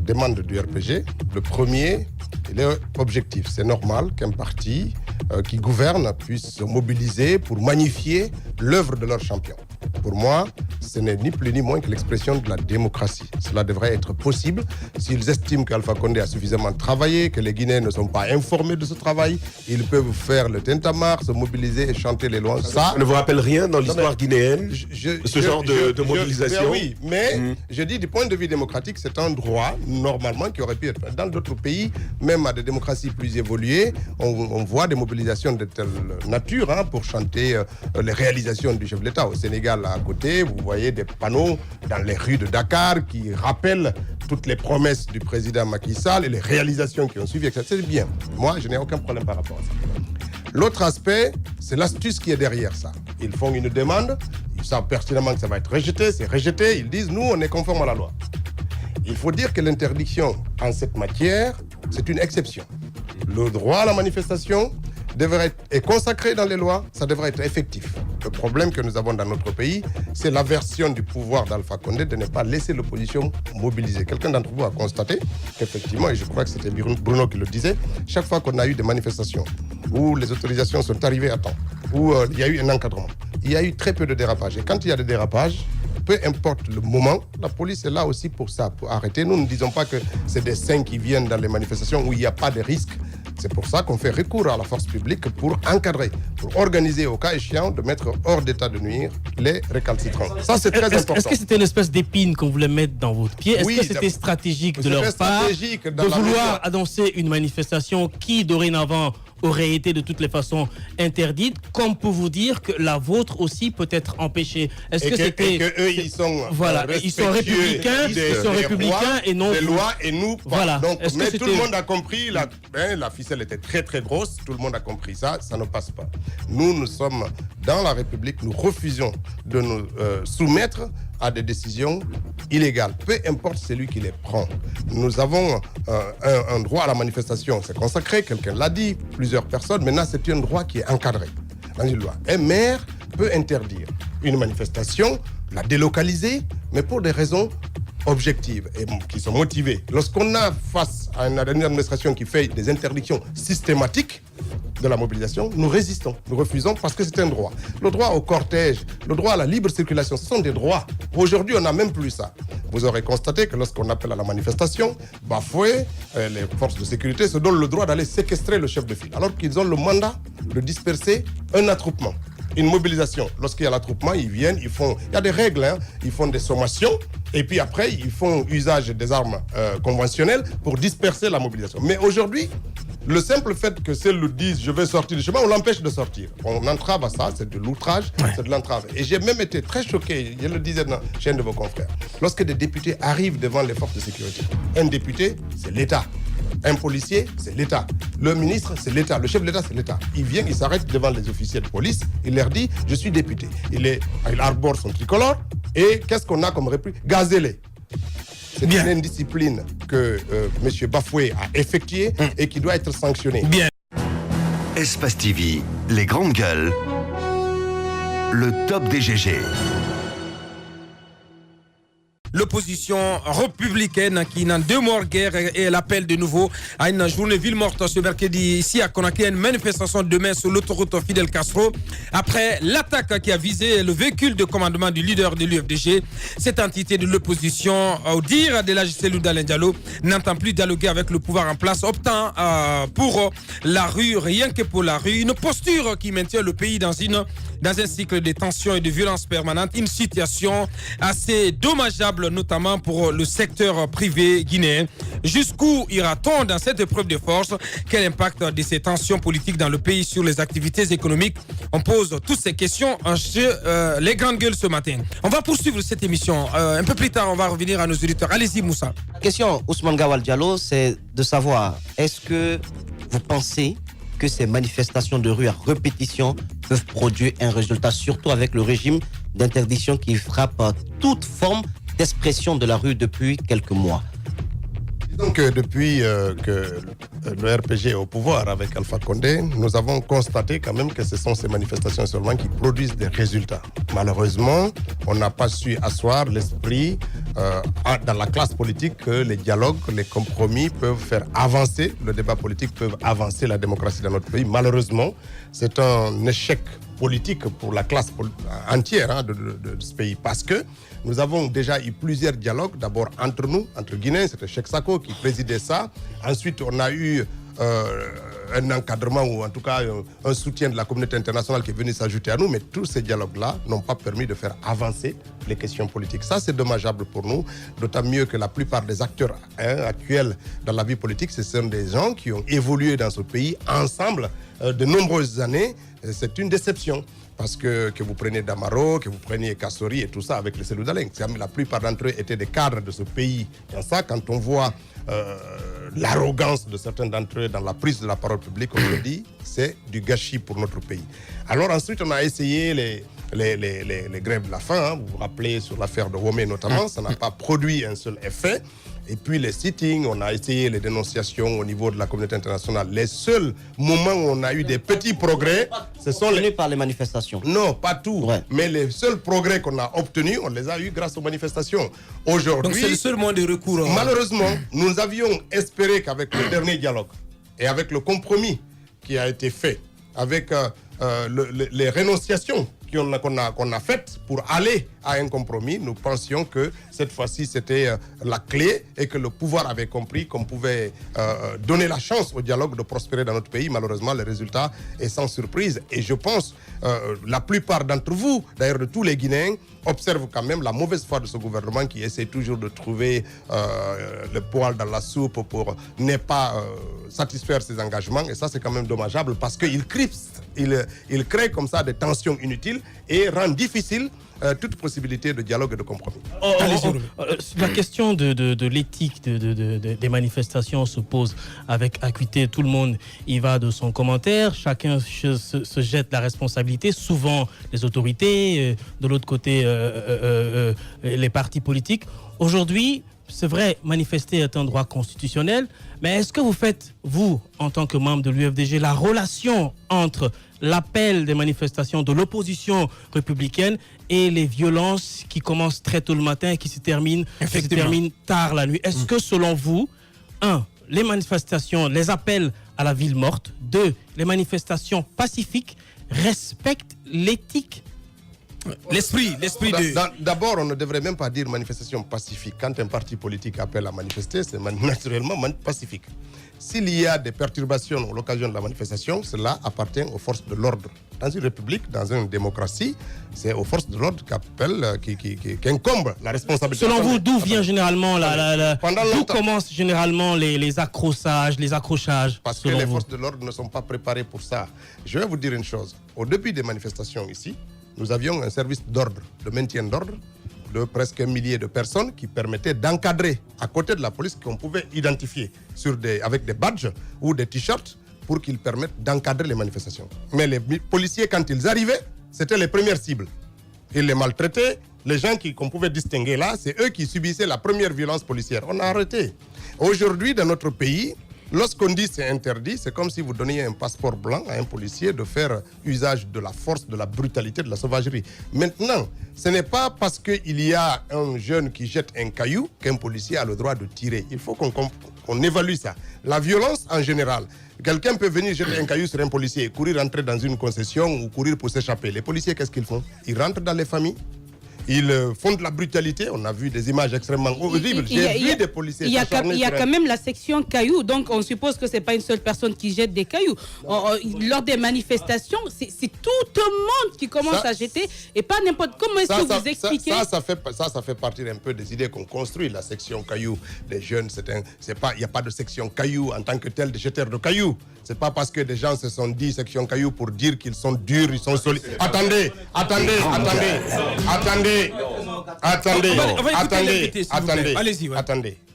demande du RPG. Le premier, il est objectif. C'est normal qu'un parti qui gouverne puisse se mobiliser pour magnifier l'œuvre de leur champion. Pour moi, ce n'est ni plus ni moins que l'expression de la démocratie. Cela devrait être possible s'ils estiment qu'Alpha Condé a suffisamment travaillé, que les Guinéens ne sont pas informés de ce travail. Ils peuvent faire le tintamarre, se mobiliser et chanter les louanges. Ça ne vous rappelle rien dans l'histoire guinéenne, ce genre de mobilisation? Oui, mais je dis du point de vue démocratique, c'est un droit, normalement, qui aurait pu être fait. Dans d'autres pays, même à des démocraties plus évoluées, on voit des mobilisations de telle nature pour chanter les réalisations du chef de l'État. Au Sénégal, à côté, vous voyez des panneaux dans les rues de Dakar qui rappellent toutes les promesses du président Macky Sall et les réalisations qui ont suivi, etc. C'est bien. Moi, je n'ai aucun problème par rapport à ça. L'autre aspect, c'est l'astuce qui est derrière ça. Ils font une demande, ils savent pertinemment que ça va être rejeté, c'est rejeté, ils disent, nous, on est conforme à la loi. Il faut dire que l'interdiction en cette matière, c'est une exception. Le droit à la manifestation est consacré dans les lois, ça devrait être effectif. Le problème que nous avons dans notre pays, c'est l'aversion du pouvoir d'Alpha Condé de ne pas laisser l'opposition mobiliser. Quelqu'un d'entre vous a constaté qu'effectivement, et je crois que c'était Bruno qui le disait, chaque fois qu'on a eu des manifestations où les autorisations sont arrivées à temps, où il y a eu un encadrement, il y a eu très peu de dérapages. Et quand il y a des dérapages, peu importe le moment, la police est là aussi pour ça, pour arrêter. Nous ne disons pas que c'est des saints qui viennent dans les manifestations où il n'y a pas de risque. C'est pour ça qu'on fait recours à la force publique pour encadrer, pour organiser au cas échéant de mettre hors d'état de nuire les récalcitrants. Ça, c'est très important. Est-ce que c'était une espèce d'épine qu'on voulait mettre dans votre pied? Est-ce que c'était stratégique de leur part de vouloir annoncer une manifestation qui, dorénavant, aurait été de toutes les façons interdite, comme pour vous dire que la vôtre aussi peut être empêchée? Est-ce que c'était... eux, ils sont ils sont républicains, et non... des lois et nous... Voilà. Donc, mais tout le monde a compris, la ficelle était très très grosse, tout le monde a compris ça, ça ne passe pas. Nous sommes dans la République, nous refusons de nous soumettre à des décisions illégales, peu importe celui qui les prend. Nous avons un droit à la manifestation, c'est consacré, quelqu'un l'a dit, plusieurs personnes, maintenant c'est un droit qui est encadré dans une loi. Un maire peut interdire une manifestation, la délocaliser, mais pour des raisons objectives et qui sont motivées. Lorsqu'on a face à une administration qui fait des interdictions systématiques de la mobilisation, nous résistons, nous refusons parce que c'est un droit. Le droit au cortège, le droit à la libre circulation, ce sont des droits. Aujourd'hui, on n'a même plus ça. Vous aurez constaté que lorsqu'on appelle à la manifestation, Bafoué, les forces de sécurité se donnent le droit d'aller séquestrer le chef de file, alors qu'ils ont le mandat de disperser un attroupement. Une mobilisation, lorsqu'il y a l'attroupement, ils viennent, il y a des règles, ils font des sommations, et puis après, ils font usage des armes conventionnelles pour disperser la mobilisation. Mais aujourd'hui, le simple fait que celles le disent, je vais sortir du chemin, on l'empêche de sortir. On entrave à ça, c'est de l'outrage, c'est de l'entrave. Et j'ai même été très choqué, je le disais dans chez un de vos confrères, lorsque des députés arrivent devant les forces de sécurité. Un député, c'est l'État. Un policier, c'est l'État. Le ministre, c'est l'État. Le chef de l'État, c'est l'État. Il vient, il s'arrête devant les officiers de police, il leur dit, je suis député. Il arbore son tricolore, et qu'est-ce qu'on a comme réplique? Gazez-les. C'est une indiscipline que M. Bafoué a effectuée et qui doit être sanctionnée. Bien. Espace TV, les grandes gueules, le top des GG. L'opposition républicaine qui n'en demeure guère et elle appelle de nouveau à une journée ville morte ce mercredi ici à Conakry, une manifestation demain sur l'autoroute Fidel Castro après l'attaque qui a visé le véhicule de commandement du leader de l'UFDG. Cette entité de l'opposition, au dire de l'AGC Loudalen Diallo, n'entend plus dialoguer avec le pouvoir en place, optant pour la rue, rien que pour la rue, une posture qui maintient le pays dans un cycle de tensions et de violence permanente, une situation assez dommageable notamment pour le secteur privé guinéen. Jusqu'où ira-t-on dans cette épreuve de force? Quel impact de ces tensions politiques dans le pays sur les activités économiques? On pose toutes ces questions chez les grandes gueules ce matin. On va poursuivre cette émission. Un peu plus tard, on va revenir à nos auditeurs. Allez-y, Moussa. La question, Ousmane Gawal Diallo, c'est de savoir, est-ce que vous pensez que ces manifestations de rue à répétition peuvent produire un résultat, surtout avec le régime d'interdiction qui frappe toute forme d'expression de la rue depuis quelques mois? Donc depuis que le RPG est au pouvoir avec Alpha Condé, nous avons constaté quand même que ce sont ces manifestations seulement qui produisent des résultats. Malheureusement, on n'a pas su asseoir l'esprit dans la classe politique que les dialogues, les compromis peuvent faire avancer le débat politique, peuvent avancer la démocratie dans notre pays. Malheureusement, c'est un échec politique pour la classe entière de ce pays, parce que nous avons déjà eu plusieurs dialogues, d'abord entre nous, entre Guinéens, c'était Cheikh Sako qui présidait ça. Ensuite, on a eu un encadrement ou en tout cas un soutien de la communauté internationale qui est venu s'ajouter à nous, mais tous ces dialogues-là n'ont pas permis de faire avancer les questions politiques. Ça, c'est dommageable pour nous, d'autant mieux que la plupart des acteurs actuels dans la vie politique, ce sont des gens qui ont évolué dans ce pays ensemble de nombreuses années. C'est une déception. Parce que vous preniez Damaro, que vous preniez Kassori et tout ça avec les Cellou Dalein, la plupart d'entre eux étaient des cadres de ce pays. Et ça, quand on voit l'arrogance de certains d'entre eux dans la prise de la parole publique, on se dit c'est du gâchis pour notre pays. Alors ensuite, on a essayé les grèves de la faim. Vous vous rappelez sur l'affaire de Womé notamment, ça n'a pas produit un seul effet. Et puis les sittings, on a essayé les dénonciations au niveau de la communauté internationale. Les seuls moments où on a eu des petits progrès, ce sont par les manifestations. Non, pas tout. Ouais. Mais les seuls progrès qu'on a obtenus, on les a eus grâce aux manifestations. Aujourd'hui, donc c'est le seul moyen de recours. Malheureusement, nous avions espéré qu'avec le dernier dialogue et avec le compromis qui a été fait, avec les rénonciations qu'on a faites pour aller à un compromis, nous pensions que cette fois-ci c'était la clé et que le pouvoir avait compris qu'on pouvait donner la chance au dialogue de prospérer dans notre pays. Malheureusement, le résultat est sans surprise. Et je pense la plupart d'entre vous, d'ailleurs de tous les Guinéens, observent quand même la mauvaise foi de ce gouvernement qui essaie toujours de trouver le poil dans la soupe pour ne pas satisfaire ses engagements. Et ça, c'est quand même dommageable parce qu'il crispe, il crée comme ça des tensions inutiles et rend difficile toute possibilité de dialogue et de compromis. La question de l'éthique des manifestations se pose avec acuité. Tout le monde y va de son commentaire. Chacun se jette la responsabilité. Souvent les autorités, de l'autre côté les partis politiques. Aujourd'hui, c'est vrai, manifester est un droit constitutionnel, mais est-ce que vous faites, vous, en tant que membre de l'UFDG, la relation entre l'appel des manifestations de l'opposition républicaine et les violences qui commencent très tôt le matin et qui se terminent tard la nuit? Est-ce que, selon vous, les manifestations, les appels à la ville morte, 2, les manifestations pacifiques respectent l'éthique? L'esprit de... D'abord, on ne devrait même pas dire manifestation pacifique. Quand un parti politique appelle à manifester, c'est naturellement pacifique. S'il y a des perturbations à l'occasion de la manifestation, cela appartient aux forces de l'ordre. Dans une république, dans une démocratie, c'est aux forces de l'ordre qui incombent la responsabilité. Selon vous, d'où vient généralement d'où commencent généralement les accrochages? Parce que les forces de l'ordre ne sont pas préparées pour ça. Je vais vous dire une chose. Au début des manifestations ici, nous avions un service d'ordre, de maintien d'ordre, de presque 1 millier de personnes qui permettaient d'encadrer à côté de la police qu'on pouvait identifier avec des badges ou des t-shirts pour qu'ils permettent d'encadrer les manifestations. Mais les policiers, quand ils arrivaient, c'était les premières cibles. Ils les maltraitaient. Les gens qu'on pouvait distinguer là, c'est eux qui subissaient la première violence policière. On a arrêté. Aujourd'hui, dans notre pays, lorsqu'on dit c'est interdit, c'est comme si vous donniez un passeport blanc à un policier de faire usage de la force, de la brutalité, de la sauvagerie. Maintenant, ce n'est pas parce qu'il y a un jeune qui jette un caillou qu'un policier a le droit de tirer. Il faut qu'on évalue ça. La violence en général. Quelqu'un peut venir jeter un caillou sur un policier, courir rentrer dans une concession ou courir pour s'échapper. Les policiers, qu'est-ce qu'ils font? Ils rentrent dans les familles. Ils font de la brutalité. On a vu des images extrêmement horribles. J'ai vu des policiers. Il y a quand même la section cailloux. Donc, on suppose que ce n'est pas une seule personne qui jette des cailloux. Lors des manifestations, c'est tout le monde qui commence à jeter et pas n'importe. Comment est-ce que vous expliquez ça fait partie un peu des idées qu'on construit. La section cailloux des jeunes, il n'y a pas de section cailloux en tant que tel de jeteurs de cailloux. C'est pas parce que des gens se sont dit section cailloux pour dire qu'ils sont durs, ils sont solides. Attendez.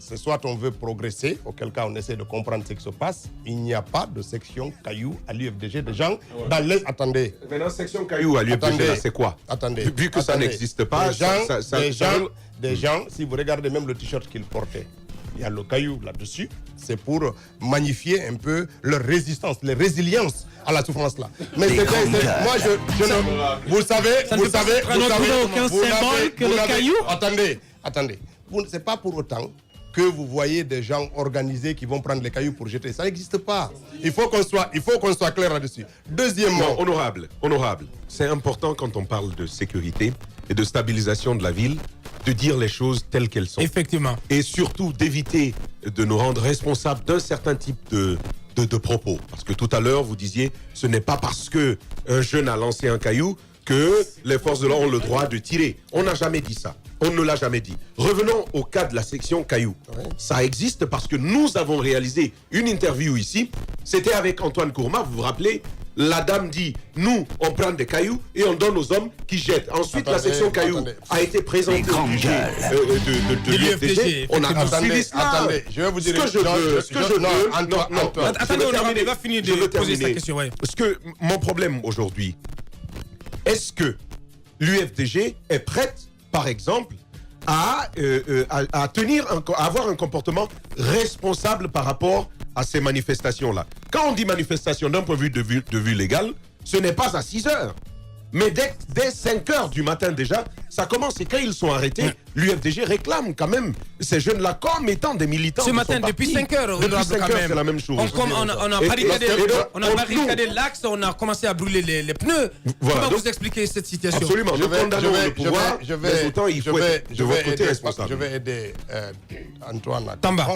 C'est soit on veut progresser, auquel cas on essaie de comprendre ce qui se passe. Il n'y a pas de section caillou à l'UFDG. Des gens dans les... Attendez. Maintenant, section caillou à l'UFDG, c'est quoi? Attendez. Vu que ça n'existe pas... Des gens, si vous regardez même le t-shirt qu'ils portaient, il y a le caillou là-dessus, c'est pour magnifier un peu leur résistance, leur résilience à la souffrance là. Mais moi vous savez, aucun symbole que le caillou. Attendez. pas pour autant que vous voyez des gens organisés qui vont prendre les cailloux pour jeter. Ça n'existe pas. Il faut qu'on soit clair là-dessus. Deuxièmement... Non, honorable. C'est important quand on parle de sécurité et de stabilisation de la ville, de dire les choses telles qu'elles sont. Effectivement. Et surtout d'éviter de nous rendre responsables d'un certain type de propos. Parce que tout à l'heure, vous disiez, ce n'est pas parce qu'un jeune a lancé un caillou que les forces de l'ordre ont le droit de tirer. On n'a jamais dit ça. On ne l'a jamais dit. Revenons au cas de la section cailloux. Ouais. Ça existe parce que nous avons réalisé une interview ici. C'était avec Antoine Kourma, vous vous rappelez? La dame dit, nous, on prend des cailloux et on donne aux hommes qui jettent. Ensuite, la section cailloux a été présentée de l'UFDG. On a suivi cela. Attendez, je vais vous dire ce que je veux. Attendez, on va finir de poser sa question. Ouais. Parce que mon problème aujourd'hui, est-ce que l'UFDG est prête, par exemple, à avoir un comportement responsable par rapport à ces manifestations-là? Quand on dit manifestation d'un point de vue légal, ce n'est pas à 6 heures. Mais dès 5 heures du matin déjà, ça commence. Et quand ils sont arrêtés, l'UFDG réclame quand même ces jeunes-là comme étant des militants. Ce matin, depuis 5 heures, c'est la même chose. On a barricadé l'axe, on a commencé à brûler les pneus. Voilà, comment vous expliquez cette situation? Absolument. Nous condamnons le pouvoir, mais autant il faut être de votre côté responsable. Je vais aider Antoine Tamba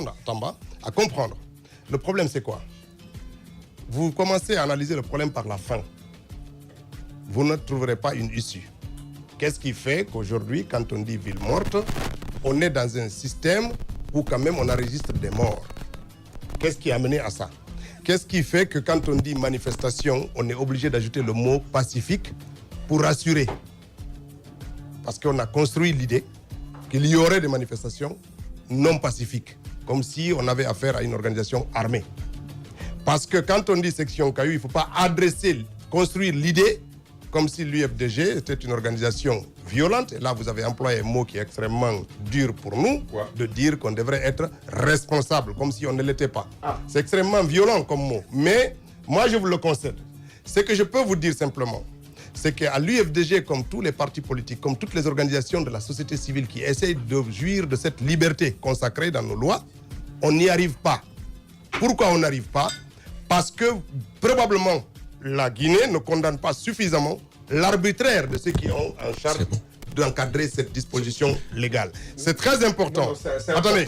à comprendre. Le problème, c'est quoi? Vous commencez à analyser le problème par la fin. Vous ne trouverez pas une issue. Qu'est-ce qui fait qu'aujourd'hui, quand on dit ville morte, on est dans un système où quand même on enregistre des morts? Qu'est-ce qui a mené à ça? Qu'est-ce qui fait que quand on dit manifestation, on est obligé d'ajouter le mot pacifique pour rassurer? Parce qu'on a construit l'idée qu'il y aurait des manifestations non pacifiques, comme si on avait affaire à une organisation armée. Parce que quand on dit section caillou, il ne faut pas construire l'idée comme si l'UFDG était une organisation violente. Et là, vous avez employé un mot qui est extrêmement dur pour nous, de dire qu'on devrait être responsable, comme si on ne l'était pas. C'est extrêmement violent comme mot. Mais moi, je vous le concède. Ce que je peux vous dire simplement, c'est qu'à l'UFDG, comme tous les partis politiques, comme toutes les organisations de la société civile qui essayent de jouir de cette liberté consacrée dans nos lois, on n'y arrive pas. Pourquoi on n'arrive pas? Parce que probablement la Guinée ne condamne pas suffisamment l'arbitraire de ceux qui ont en charge d'encadrer cette disposition légale. C'est très important. Attendez.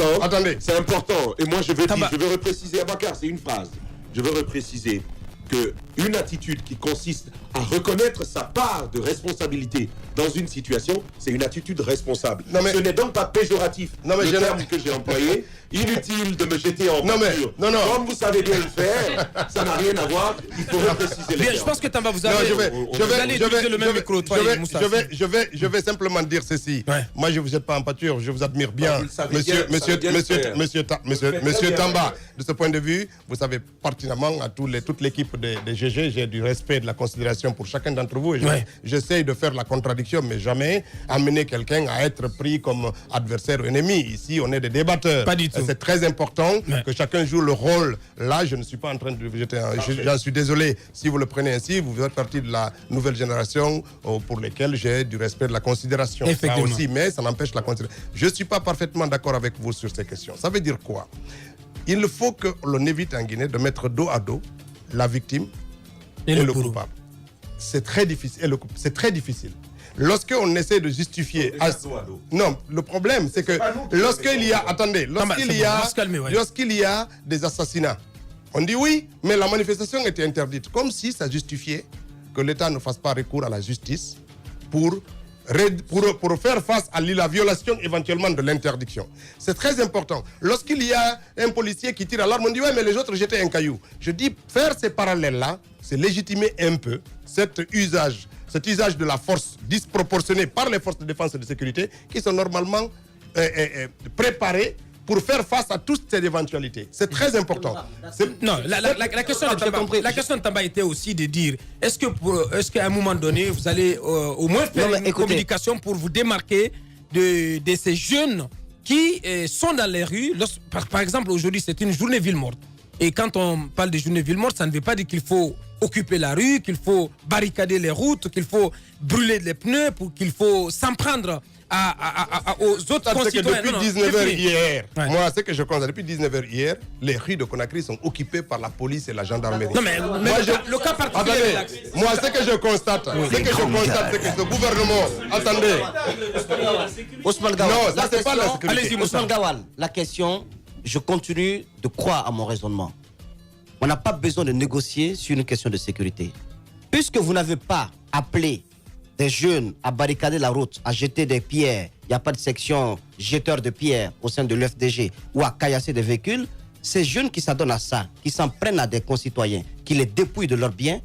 C'est important. Et moi, je veux repréciser, Abakar, c'est une phrase. Je veux repréciser qu'une attitude qui consiste à reconnaître sa part de responsabilité dans une situation, c'est une attitude responsable. Ce n'est donc pas péjoratif. Le terme que j'ai employé, inutile de me jeter en pâture. Comme vous savez bien le faire, ça n'a rien à voir. Il faut repréciser les termes. Je pense que Tamba, vous allez utiliser le même micro. Je vais simplement dire ceci. Moi, je ne vous jette pas en pâture. Je vous admire bien, monsieur Tamba. De ce point de vue, vous savez pertinemment à toute l'équipe des GG, j'ai du respect et de la considération pour chacun d'entre vous. J'essaye de faire la contradiction, mais jamais amener quelqu'un à être pris comme adversaire ou ennemi. Ici, on est des débatteurs. Pas du tout. C'est très important que chacun joue le rôle. Là, je ne suis pas en train de vous jeter j'en suis désolé si vous le prenez ainsi. Vous faites partie de la nouvelle génération pour lesquelles j'ai du respect, de la considération. Ça aussi, mais ça n'empêche la considération. Je ne suis pas parfaitement d'accord avec vous sur ces questions. Ça veut dire quoi? Il faut que l'on évite en Guinée de mettre dos à dos la victime et le coupable. C'est très difficile. Lorsqu'on essaie de justifier... Non, le problème, c'est que lorsqu'il y a des assassinats, on dit oui, mais la manifestation était interdite. Comme si ça justifiait que l'État ne fasse pas recours à la justice pour faire face à la violation éventuellement de l'interdiction. C'est très important. Lorsqu'il y a un policier qui tire à l'arme, on dit ouais, mais les autres jetaient un caillou. Je dis faire ces parallèles-là, c'est légitimer un peu cet usage de la force disproportionnée par les forces de défense et de sécurité qui sont normalement préparées pour faire face à toutes ces éventualités. C'est très important. Non, la question de Tamba était aussi de dire, est-ce qu'à un moment donné, vous allez au moins faire une communication pour vous démarquer de ces jeunes qui sont dans les rues. Par exemple, aujourd'hui, c'est une journée ville morte. Et quand on parle de journée ville morte, ça ne veut pas dire qu'il faut occuper la rue, qu'il faut barricader les routes, qu'il faut brûler les pneus, qu'il faut s'en prendre aux autres concitoyens. Depuis 19h hier, moi, ce que je constate, depuis 19h hier, les rues de Conakry sont occupées par la police et la gendarmerie. Non, mais moi, le cas particulier. Attendez, moi, ce que je constate, c'est que ce gouvernement. Attendez. Ousmane Gawal, non, ça, c'est pas la sécurité. Allez-y, Ousmane Gawal, la question, je continue de croire à mon raisonnement. On n'a pas besoin de négocier sur une question de sécurité. Puisque vous n'avez pas appelé des jeunes à barricader la route, à jeter des pierres, il n'y a pas de section jeteur de pierres au sein de l'UFDG, ou à caillasser des véhicules, ces jeunes qui s'adonnent à ça, qui s'en prennent à des concitoyens, qui les dépouillent de leurs biens,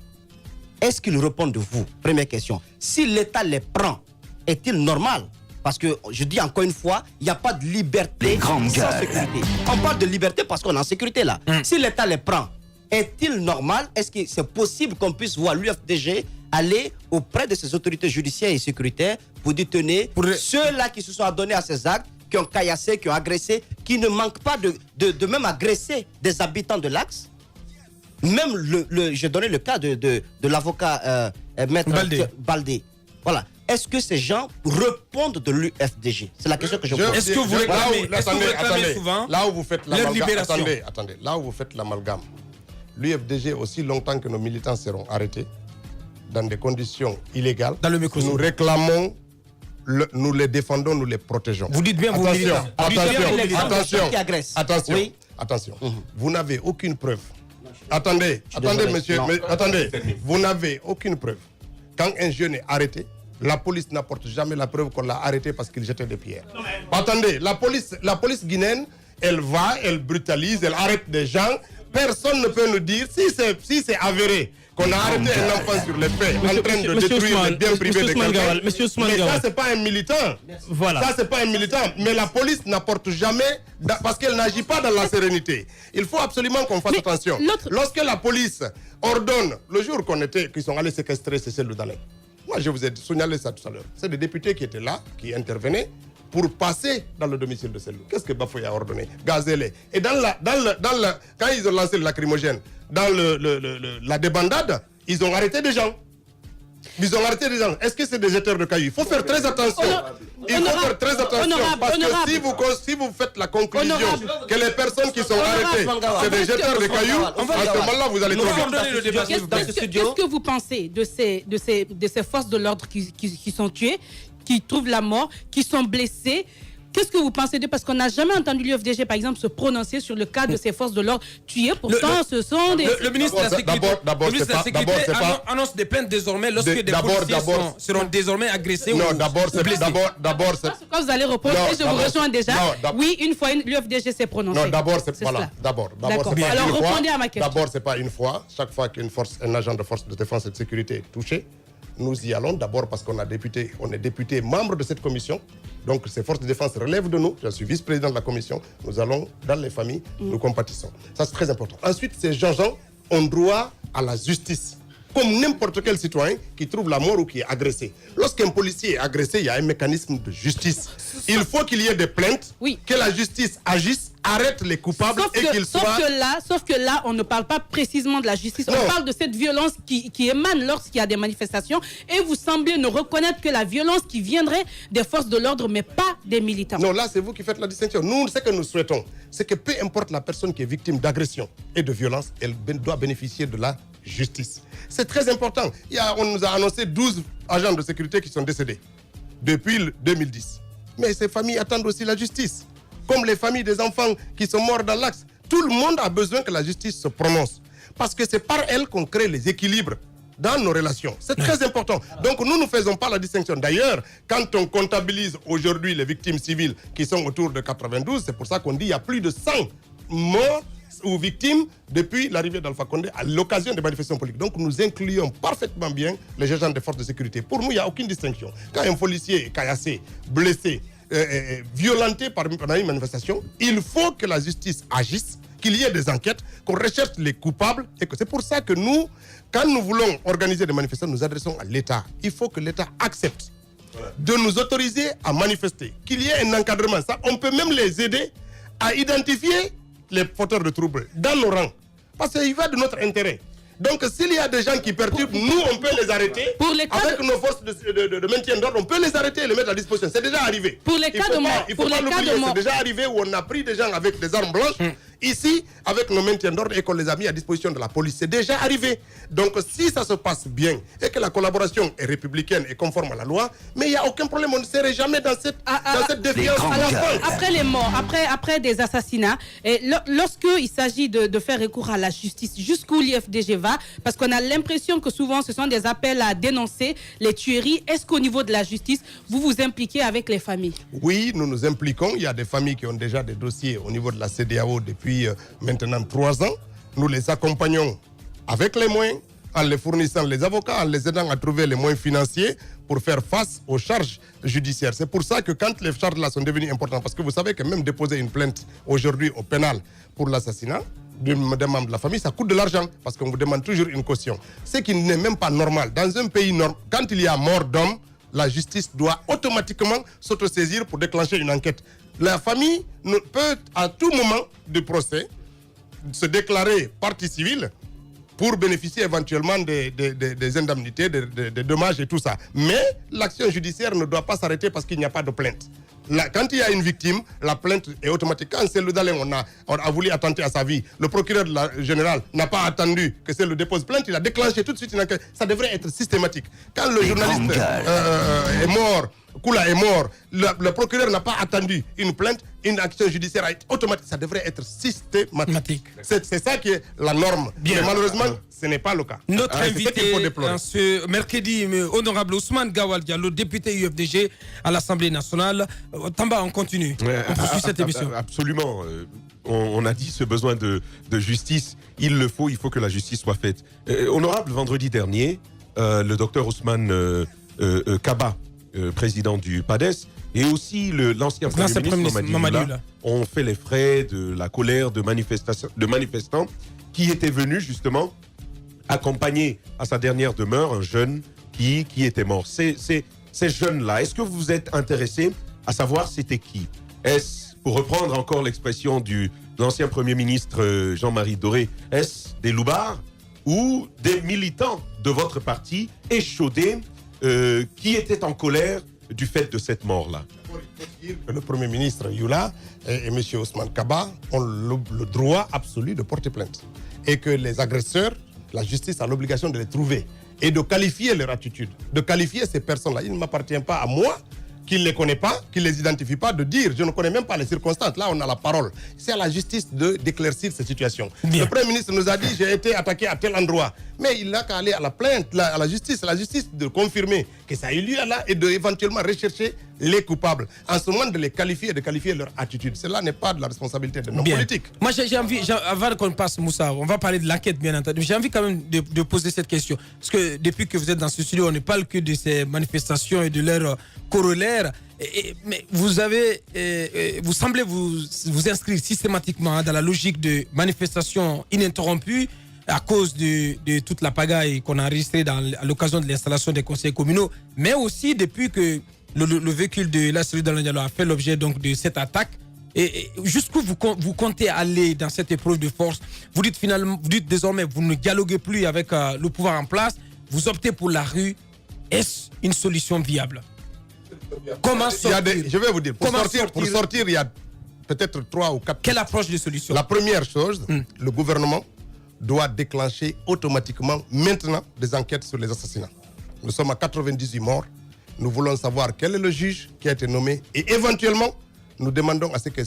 est-ce qu'ils répondent de vous? Première question. Si l'État les prend, est-il normal? Parce que, je dis encore une fois, il n'y a pas de liberté sans sécurité. On parle de liberté parce qu'on est en sécurité là. Si l'État les prend, est-il normal? Est-ce que c'est possible qu'on puisse voir l'UFDG aller auprès de ces autorités judiciaires et sécuritaires pour dire, tenez, ceux-là qui se sont adonnés à ces actes, qui ont caillassé, qui ont agressé, qui ne manquent pas de même agresser des habitants de l'Axe? Même, j'ai donné le cas de l'avocat Maître Baldé. Voilà. Est-ce que ces gens répondent de l'UFDG? C'est la question que je pose. Est-ce que vous réclamez souvent là où vous faites leur libération? Attendez, là où vous faites l'amalgame. L'UFDG, aussi longtemps que nos militants seront arrêtés dans des conditions illégales, nous réclamons, nous les défendons, nous les protégeons. Vous dites bien vos militants. Attention. Oui. Attention. Vous n'avez aucune preuve. Attendez, monsieur. Attendez. Vous n'avez aucune preuve. Quand un jeune est arrêté, la police n'apporte jamais la preuve qu'on l'a arrêté parce qu'il jetait des pierres. Attendez, la police guinéenne, elle brutalise, elle arrête des gens. Personne ne peut nous dire, si c'est avéré qu'on a arrêté un enfant sur les faits, en train de détruire les biens privés de quelqu'un. Mais ça, c'est pas un militant. Voilà. Ça, c'est pas un militant. Mais la police n'apporte jamais, parce qu'elle n'agit pas dans la sérénité. Il faut absolument qu'on fasse attention. Lorsque la police ordonne, le jour qu'ils sont allés séquestrer Cécile Danet, moi, je vous ai signalé ça tout à l'heure. C'est des députés qui étaient là, qui intervenaient pour passer dans le domicile de Cellou. Qu'est-ce que Bafoué a ordonné? Gazer-les. Et quand ils ont lancé le lacrymogène, dans la débandade, ils ont arrêté des gens. Est-ce que c'est des jeteurs de cailloux? Il faut faire très attention. Parce que si vous faites la conclusion que les personnes qui sont arrêtées, c'est des jeteurs de cailloux, à ce moment-là, vous allez Qu'est-ce que vous pensez de ces forces de l'ordre qui sont tuées, qui trouvent la mort, qui sont blessés? Qu'est-ce que vous pensez d'eux? Parce qu'on n'a jamais entendu l'UFDG, par exemple, se prononcer sur le cas de ces forces de l'ordre tuées. Pourtant, ce sont des... Le ministre de la Sécurité annonce des plaintes désormais lorsque des policiers seront désormais agressés ou blessés. D'abord, c'est... Quand vous allez reposer, je vous rejoins déjà. Oui, une fois, l'UFDG s'est prononcé. Non, d'abord, c'est... Voilà, d'abord, c'est pas alors, répondez à ma question. D'abord, c'est pas une fois. Chaque fois qu'un agent de force de défense et de sécurité est touché, nous y allons d'abord parce qu'on est député membre de cette commission. Donc ces forces de défense relèvent de nous. Je suis vice-président de la commission. Nous allons dans les familles, nous compatissons. Ça, c'est très important. Ensuite, ces gens ont droit à la justice. Comme n'importe quel citoyen qui trouve la mort ou qui est agressé. Lorsqu'un policier est agressé, il y a un mécanisme de justice. Il faut qu'il y ait des plaintes, que la justice agisse, arrête les coupables et qu'ils soient... Sauf que là, on ne parle pas précisément de la justice. On parle de cette violence qui émane lorsqu'il y a des manifestations. Et vous semblez ne reconnaître que la violence qui viendrait des forces de l'ordre, mais pas des militants. Non, là, c'est vous qui faites la distinction. Nous, ce que nous souhaitons, c'est que peu importe la personne qui est victime d'agression et de violence, elle doit bénéficier de la justice. C'est très important. On nous a annoncé 12 agents de sécurité qui sont décédés depuis 2010. Mais ces familles attendent aussi la justice. Comme les familles des enfants qui sont morts dans l'Axe. Tout le monde a besoin que la justice se prononce. Parce que c'est par elle qu'on crée les équilibres dans nos relations. C'est très important. Donc nous ne faisons pas la distinction. D'ailleurs, quand on comptabilise aujourd'hui les victimes civiles qui sont autour de 92, c'est pour ça qu'on dit qu'il y a plus de 100 morts ou victimes depuis l'arrivée d'Alpha Condé à l'occasion des manifestations politiques. Donc nous incluons parfaitement bien les agents des forces de sécurité. Pour nous, il n'y a aucune distinction. Quand un policier est caillassé, blessé, violenté pendant une manifestation, il faut que la justice agisse, qu'il y ait des enquêtes, qu'on recherche les coupables. Et que c'est pour ça que nous, quand nous voulons organiser des manifestations, nous adressons à l'État. Il faut que l'État accepte de nous autoriser à manifester, qu'il y ait un encadrement. Ça, on peut même les aider à identifier les fauteurs de troubles dans nos rangs. Parce qu'il va de notre intérêt Donc s'il y a des gens qui perturbent, nous on peut les arrêter. Avec nos forces de maintien d'ordre, on peut les arrêter et les mettre à disposition. C'est déjà arrivé. Pour les cas de mort. Il faut pas l'oublier, c'est déjà arrivé où on a pris des gens avec des armes blanches. Ici, avec nos maintiens d'ordre et qu'on les a mis à disposition de la police. C'est déjà arrivé. Donc, si ça se passe bien et que la collaboration est républicaine et conforme à la loi, mais il n'y a aucun problème. On ne serait jamais dans cette défiance. Après les morts, après des assassinats, lorsqu'il s'agit de faire recours à la justice, jusqu'où l'IFDG va, parce qu'on a l'impression que souvent ce sont des appels à dénoncer les tueries. Est-ce qu'au niveau de la justice, vous vous impliquez avec les familles? Oui, nous nous impliquons. Il y a des familles qui ont déjà des dossiers au niveau de la CEDEAO depuis maintenant 3 ans. Nous les accompagnons avec les moyens, en les fournissant les avocats, en les aidant à trouver les moyens financiers pour faire face aux charges judiciaires. C'est pour ça que quand les charges là sont devenues importantes, parce que vous savez que même déposer une plainte aujourd'hui au pénal pour l'assassinat d'un membre de la famille, ça coûte de l'argent, parce qu'on vous demande toujours une caution. Ce qui n'est même pas normal. Dans un pays normal, quand il y a mort d'homme, la justice doit automatiquement s'autosaisir pour déclencher une enquête. La famille peut, à tout moment du procès, se déclarer partie civile pour bénéficier éventuellement des indemnités, des dommages et tout ça. Mais l'action judiciaire ne doit pas s'arrêter parce qu'il n'y a pas de plainte. Là, quand il y a une victime, la plainte est automatique. Quand Cellou Dalein on a voulu attenter à sa vie, le procureur général n'a pas attendu que Cellou dépose plainte, il a déclenché tout de suite une enquête. Ça devrait être systématique. Quand le journaliste est mort, Koula est mort, le procureur n'a pas attendu une plainte, une action judiciaire automatique. Ça devrait être systématique. C'est ça qui est la norme. Bien. Mais malheureusement, ce n'est pas le cas. Notre invité ce mercredi, honorable Ousmane Gawal Diallo, député UFDG à l'Assemblée nationale. Tamba, on continue. On poursuit cette émission. Absolument. On a dit ce besoin de justice. Il faut que la justice soit faite. Honorable, vendredi dernier, le docteur Ousmane Kaba, président du PADES, et aussi l'ancien Premier ministre Mamadi Youla ont fait les frais de la colère de manifestants qui étaient venus justement accompagner à sa dernière demeure un jeune qui était mort. Ces jeunes-là, est-ce que vous êtes intéressés à savoir c'était qui? Est-ce, pour reprendre encore l'expression de l'ancien Premier ministre Jean-Marie Doré, est-ce des loubards ou des militants de votre parti échaudés qui étaient en colère du fait de cette mort-là? Le Premier ministre Youla et M. Ousmane Kaba ont le droit absolu de porter plainte. Et que les agresseurs, la justice a l'obligation de les trouver et de qualifier leur attitude, de qualifier ces personnes-là. Il ne m'appartient pas à moi, qui ne les connaît pas, qui ne les identifie pas, de dire, je ne connais même pas les circonstances. Là, on a la parole. C'est à la justice d'éclaircir cette situation. Bien. Le Premier ministre nous a dit, j'ai été attaqué à tel endroit. Mais il n'a qu'à aller à la plainte, à la justice de confirmer que ça a eu lieu là et d'éventuellement rechercher les coupables. En ce moment, de les qualifier et de qualifier leur attitude. Cela n'est pas de la responsabilité de nos politiques. Moi, j'ai envie, avant qu'on passe, Moussa, on va parler de l'enquête, bien entendu. J'ai envie quand même de poser cette question. Parce que depuis que vous êtes dans ce studio, on ne parle que de ces manifestations et de leurs corollaires. Mais vous semblez vous inscrire systématiquement dans la logique de manifestations ininterrompues à cause de toute la pagaille qu'on a enregistrée à l'occasion de l'installation des conseils communaux, mais aussi depuis que le véhicule de la Cellou Dalein Diallo a fait l'objet donc de cette attaque. Et jusqu'où vous comptez aller dans cette épreuve de force? Vous dites désormais vous ne dialoguez plus avec le pouvoir en place, vous optez pour la rue. Est-ce une solution viable? Comment sortir? Je vais vous dire, pour sortir, il y a peut-être 3 ou 4. Quelle approche de solution? La première chose, le gouvernement doit déclencher automatiquement maintenant des enquêtes sur les assassinats. Nous sommes à 98 morts. Nous voulons savoir quel est le juge qui a été nommé et éventuellement, nous demandons à ce que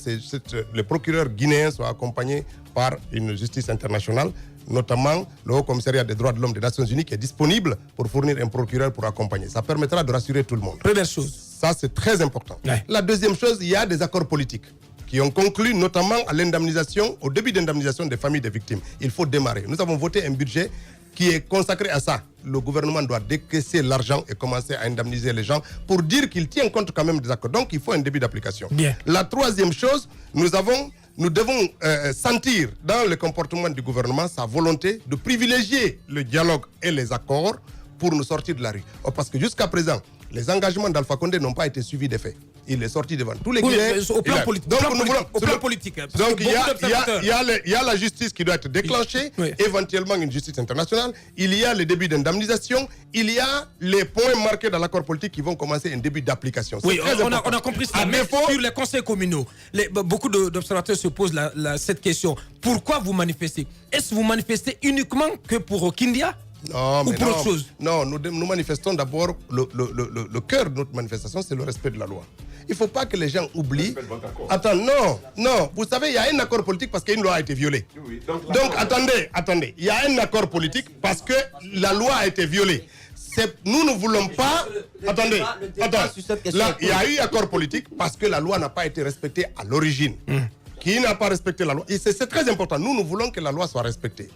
les procureurs guinéens soient accompagnés par une justice internationale, notamment le Haut Commissariat des droits de l'homme des Nations Unies qui est disponible pour fournir un procureur pour accompagner. Ça permettra de rassurer tout le monde. Première chose. Ça, c'est très important. Ouais. La deuxième chose, il y a des accords politiques qui ont conclu notamment à l'indemnisation, au début d'indemnisation des familles des victimes. Il faut démarrer. Nous avons voté un budget qui est consacré à ça. Le gouvernement doit décaisser l'argent et commencer à indemniser les gens pour dire qu'il tient compte quand même des accords. Donc, il faut un début d'application. La troisième chose, nous devons sentir dans le comportement du gouvernement sa volonté de privilégier le dialogue et les accords pour nous sortir de la rue. Parce que jusqu'à présent, les engagements d'Alpha Condé n'ont pas été suivis des faits. il est sorti devant tous les Guinéens. Au plan politique. Donc il y a la justice qui doit être déclenchée, éventuellement une justice internationale. Il y a le début d'indemnisation. Il y a les points marqués dans l'accord politique qui vont commencer un début d'application. Oui, on a compris ça. Mais sur les conseils communaux, beaucoup d'observateurs se posent cette question. Pourquoi vous manifestez? Est-ce que vous manifestez uniquement que pour Kindia? Non, ou pour autre chose? Non, nous manifestons d'abord, le cœur de notre manifestation, c'est le respect de la loi. Il ne faut pas que les gens oublient. Attends, non. Vous savez, il y a un accord politique parce qu'une loi a été violée. Donc attendez. Il y a un accord politique parce que la loi a été violée. Nous ne voulons pas... Attendez. Là, il y a eu accord politique parce que la loi n'a pas été respectée à l'origine. Qui n'a pas respecté la loi? Et c'est très important. Nous voulons que la loi soit respectée.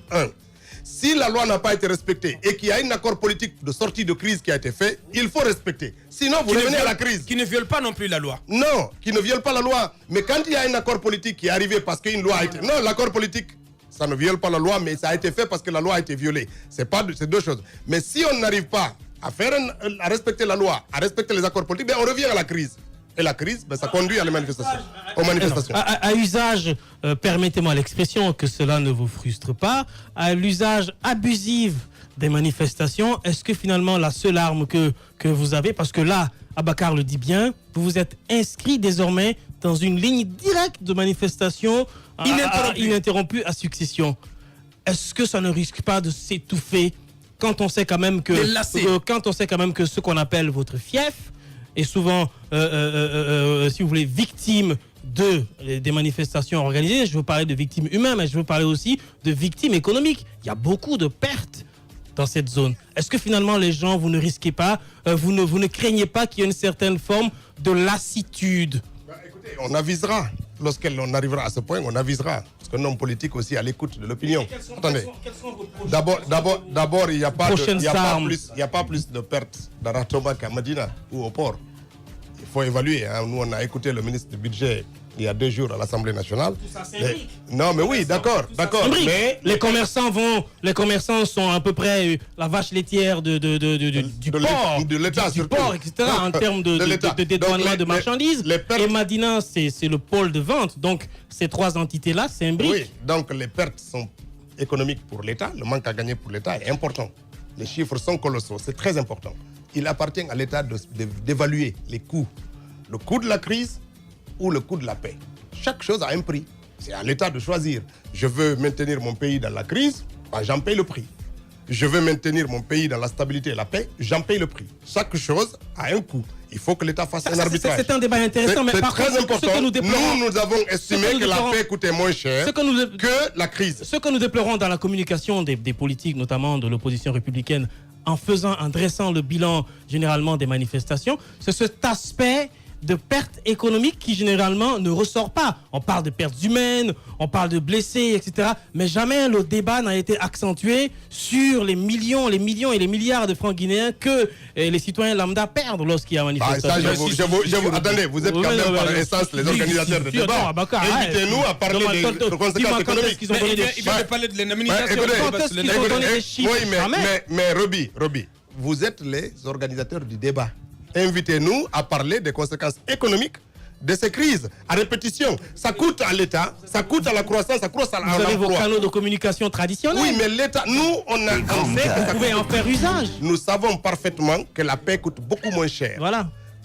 Si la loi n'a pas été respectée et qu'il y a un accord politique de sortie de crise qui a été fait, il faut respecter. Sinon, vous revenez à la crise. Qui ne viole pas non plus la loi. Non, qui ne viole pas la loi. Mais quand il y a un accord politique qui est arrivé parce qu'une loi a été... Non, l'accord politique, ça ne viole pas la loi, mais ça a été fait parce que la loi a été violée. C'est deux choses. Mais si on n'arrive pas à respecter la loi, à respecter les accords politiques, on revient à la crise. Et la crise, ça conduit à les manifestations, aux manifestations. À usage, permettez-moi l'expression, que cela ne vous frustre pas, à l'usage abusif des manifestations, est-ce que finalement la seule arme que vous avez, parce que là, Abakar le dit bien, vous vous êtes inscrit désormais dans une ligne directe de manifestation ininterrompue à succession. Est-ce que ça ne risque pas de s'étouffer quand on sait quand même que ce qu'on appelle votre fief est souvent, si vous voulez, victime des manifestations organisées? Je veux parler de victimes humaines, mais je veux parler aussi de victimes économiques. Il y a beaucoup de pertes dans cette zone. Est-ce que finalement les gens, vous ne risquez pas, vous ne craignez pas qu'il y ait une certaine forme de lassitude? Écoutez, on avisera. Lorsqu'on arrivera à ce point, on avisera. Parce qu'un homme politique aussi à l'écoute de l'opinion. Attendez. D'abord, il n'y a pas plus de pertes dans Ratoma qu'à Medina ou au port. Il faut évaluer. Nous, on a écouté le ministre du Budget il y a 2 jours à l'Assemblée nationale. Tout ça, c'est non, mais oui, d'accord. Mais les commerçants sont à peu près la vache laitière du port, de l'État, du port, etc. En termes de dédouanement de marchandises. Et Madina, c'est le pôle de vente. Donc, ces 3 entités-là, c'est un brique. Oui, donc les pertes sont économiques pour l'État. Le manque à gagner pour l'État est important. Les chiffres sont colossaux. C'est très important. Il appartient à l'État d'évaluer les coûts. Le coût de la crise ou le coût de la paix. Chaque chose a un prix. C'est à l'État de choisir. Je veux maintenir mon pays dans la crise, j'en paye le prix. Je veux maintenir mon pays dans la stabilité et la paix, j'en paye le prix. Chaque chose a un coût. Il faut que l'État fasse un arbitrage. C'est un débat intéressant, mais par très contre, important. Nous avons estimé que la paix coûtait moins cher que la crise. Ce que nous déplorons dans la communication des politiques, notamment de l'opposition républicaine, en dressant le bilan généralement des manifestations, c'est cet aspect de pertes économiques qui généralement ne ressort pas. On parle de pertes humaines, on parle de blessés, etc. Mais jamais le débat n'a été accentué sur les millions et les milliards de francs guinéens que les citoyens lambda perdent lorsqu'il y a manifestation. Attendez, vous êtes quand même par essence les organisateurs de débat. Invitez-nous à parler des conséquences économiques. Il vient de parler de l'indemnisation. Oui, mais Roby, vous êtes les organisateurs du débat. Invitez-nous à parler des conséquences économiques de ces crises à répétition. Ça coûte à l'État, ça coûte à la croissance, ça coûte à l'emploi. Vous avez vos canaux de communication traditionnels. Oui, mais l'État, nous, on a vous pouvez en faire usage. Nous savons parfaitement que la paix coûte beaucoup moins cher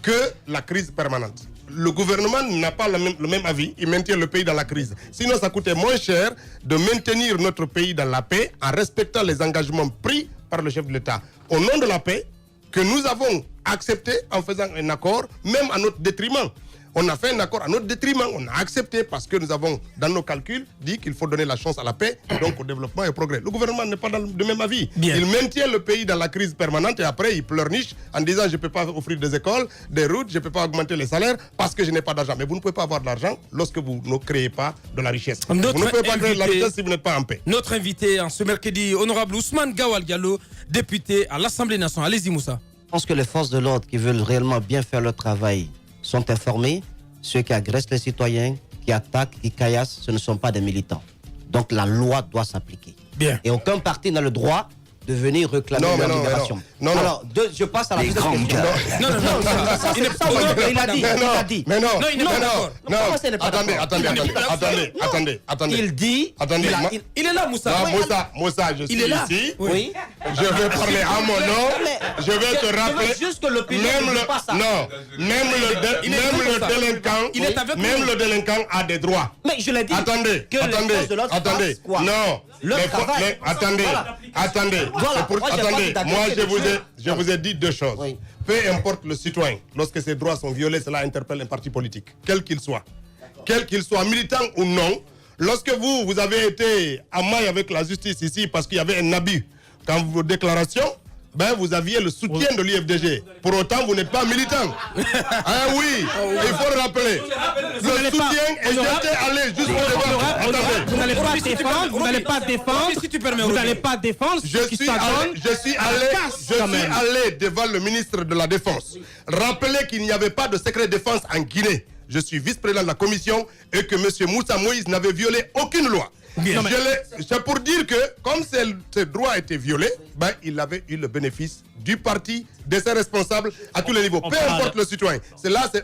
que la crise permanente. Le gouvernement n'a pas le même avis, il maintient le pays dans la crise. Sinon, ça coûtait moins cher de maintenir notre pays dans la paix en respectant les engagements pris par le chef de l'État. Au nom de la paix, que nous avons accepté en faisant un accord, même à notre détriment. On a fait un accord à notre détriment, on a accepté parce que nous avons, dans nos calculs, dit qu'il faut donner la chance à la paix, donc au développement et au progrès. Le gouvernement n'est pas dans le même avis. Bien. Il maintient le pays dans la crise permanente et après il pleurniche en disant je ne peux pas offrir des écoles, des routes, je ne peux pas augmenter les salaires parce que je n'ai pas d'argent. Mais vous ne pouvez pas avoir de l'argent lorsque vous ne créez pas de la richesse. Vous ne pouvez pas créer de la richesse si vous n'êtes pas en paix. Notre invité en ce mercredi, honorable Ousmane Gawal Diallo, député à l'Assemblée nationale. Allez-y Moussa. Je pense que les forces de l'ordre qui veulent réellement bien faire leur travail sont informés. Ceux qui agressent les citoyens, qui attaquent, qui caillassent, ce ne sont pas des militants. Donc la loi doit s'appliquer. Bien. Et aucun parti n'a le droit de venir réclamer leur libération. Alors, je passe à la deuxième question. Non, il n'est pas il a dit. Mais non, il n'est pas d'accord. Attendez. Il dit. Il est là, Moussa. Moussa, je suis ici. Oui. Je vais parler à mon nom. Je vais te rappeler. Juste que l'opinion ne dit pas ça. Non, même le délinquant a des droits. Mais je l'ai dit. Attendez. Non. Attendez. Moi, je vous ai dit deux choses. Oui. Peu importe le citoyen, lorsque ses droits sont violés, cela interpelle un parti politique, quel qu'il soit. Quel qu'il soit, militant ou non. Lorsque vous avez été en maille avec la justice ici parce qu'il y avait un abus, quand vos déclarations, vous aviez le soutien de l'UFDG. Pour autant, vous n'êtes pas militant. Ah oui, il faut le rappeler. Le soutien est jeté allé jusqu'au devant. Vous n'allez pas défendre. Vous n'allez pas défendre. Vous n'allez pas défendre. Je suis allé devant le ministre de la Défense. Rappeler qu'il n'y avait pas de secret défense en Guinée. Je suis vice-président de la commission et que M. Moussa Moïse n'avait violé aucune loi. C'est pour dire que, comme ces droits étaient violés, il avait eu le bénéfice du parti, de ses responsables à tous les niveaux. Peu importe le citoyen.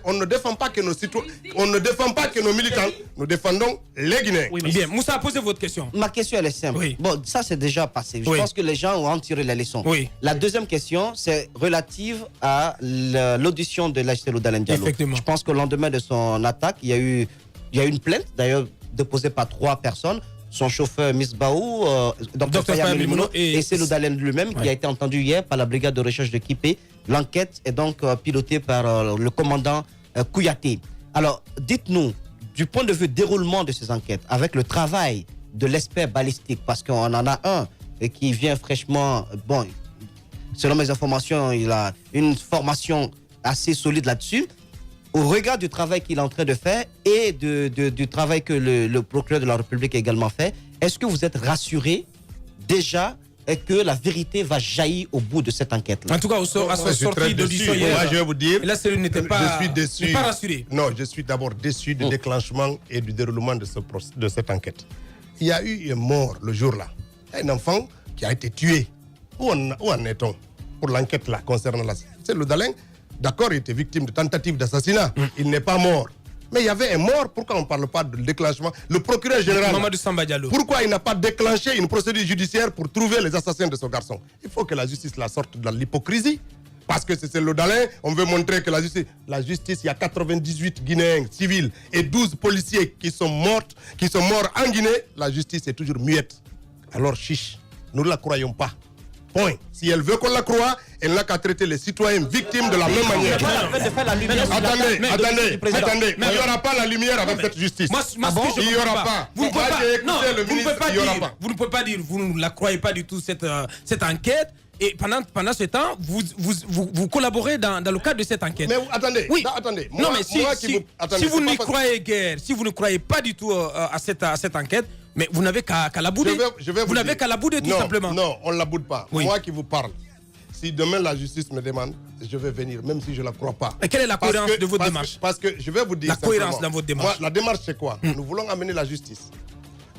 On ne défend pas que nos citoyens, on ne défend pas que nos militants, nous défendons les Guinéens. Oui, bien, Moussa, posez votre question. Ma question, elle est simple. Oui. Bon, ça, c'est déjà passé. Je pense que les gens ont tiré la leçon. Oui. La deuxième question, c'est relative à l'audition de l'Agité Loudalen Diallo. Effectivement. Je pense que le lendemain de son attaque, il y a eu une plainte, d'ailleurs déposée par 3 personnes. Son chauffeur Misbaou, Dr Fayam Melimono et c'est Loudalen lui-même qui a été entendu hier par la brigade de recherche de Kipé. L'enquête est donc pilotée par le commandant Kouyaté. Alors, dites-nous, du point de vue déroulement de ces enquêtes, avec le travail de l'expert balistique, parce qu'on en a un qui vient fraîchement, selon mes informations, il a une formation assez solide là-dessus. Au regard du travail qu'il est en train de faire et du travail que le procureur de la République a également fait, est-ce que vous êtes rassuré déjà que la vérité va jaillir au bout de cette enquête-là? En tout cas, à sa sortie d'audition hier, moi, je vais vous dire, là, celui n'était pas, je suis déçu. Pas rassuré. Non, je suis d'abord déçu du déclenchement et du déroulement de cette enquête. Il y a eu un mort le jour-là, un enfant qui a été tué. Où en est-on pour l'enquête là concernant c'est le Dalin? D'accord, il était victime de tentative d'assassinat. Il n'est pas mort. Mais il y avait un mort. Pourquoi on ne parle pas de déclenchement? Le procureur général, Mamadou Samba Diallo, pourquoi il n'a pas déclenché une procédure judiciaire pour trouver les assassins de ce garçon? Il faut que la justice la sorte de l'hypocrisie. Parce que c'est le Dalin, on veut montrer que la justice, il y a 98 Guinéens civils et 12 policiers qui sont morts en Guinée. La justice est toujours muette. Alors chiche, nous ne la croyons pas. Point. Si elle veut qu'on la croie, elle n'a qu'à traiter les citoyens victimes de la même manière. Attendez. Il n'y aura pas la lumière avec cette justice. Il n'y aura pas. Vous ne pouvez pas dire, vous ne la croyez pas du tout, cette enquête. Et pendant ce temps, vous collaborez dans le cadre de cette enquête. Mais attendez. Oui. Attendez. Non, mais si vous n'y croyez guère, si vous ne croyez pas du tout à cette enquête, mais vous n'avez qu'à la bouder. Vous n'avez qu'à la bouder tout simplement. Non, on ne la boude pas. Oui. Moi qui vous parle, si demain la justice me demande, je vais venir, même si je ne la crois pas. Mais quelle est la cohérence de votre démarche? Parce que je vais vous dire. La cohérence dans votre démarche. Moi, la démarche, c'est quoi? Nous voulons amener la justice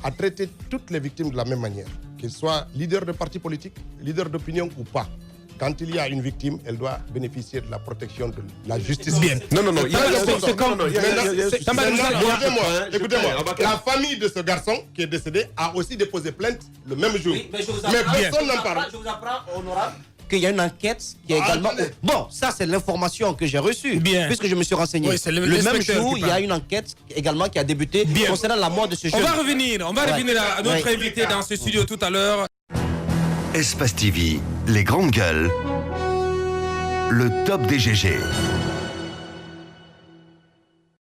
à traiter toutes les victimes de la même manière, qu'ils soient leaders de partis politiques, leaders d'opinion ou pas. Quand il y a une victime, elle doit bénéficier de la protection de la justice. Bien. Non. Écoutez-moi. La famille de ce garçon qui est décédé a aussi déposé plainte le même jour. Oui, mais personne n'en parle. Je vous apprends, honorable, qu'il y a une enquête qui est également... Bon, ça c'est l'information que j'ai reçue, puisque je me suis renseigné. Oui, le même jour, il y a une enquête également qui a débuté concernant la mort de ce jeune. On va revenir à notre invité dans ce studio tout à l'heure. Espace TV, les grandes gueules, le top des GG.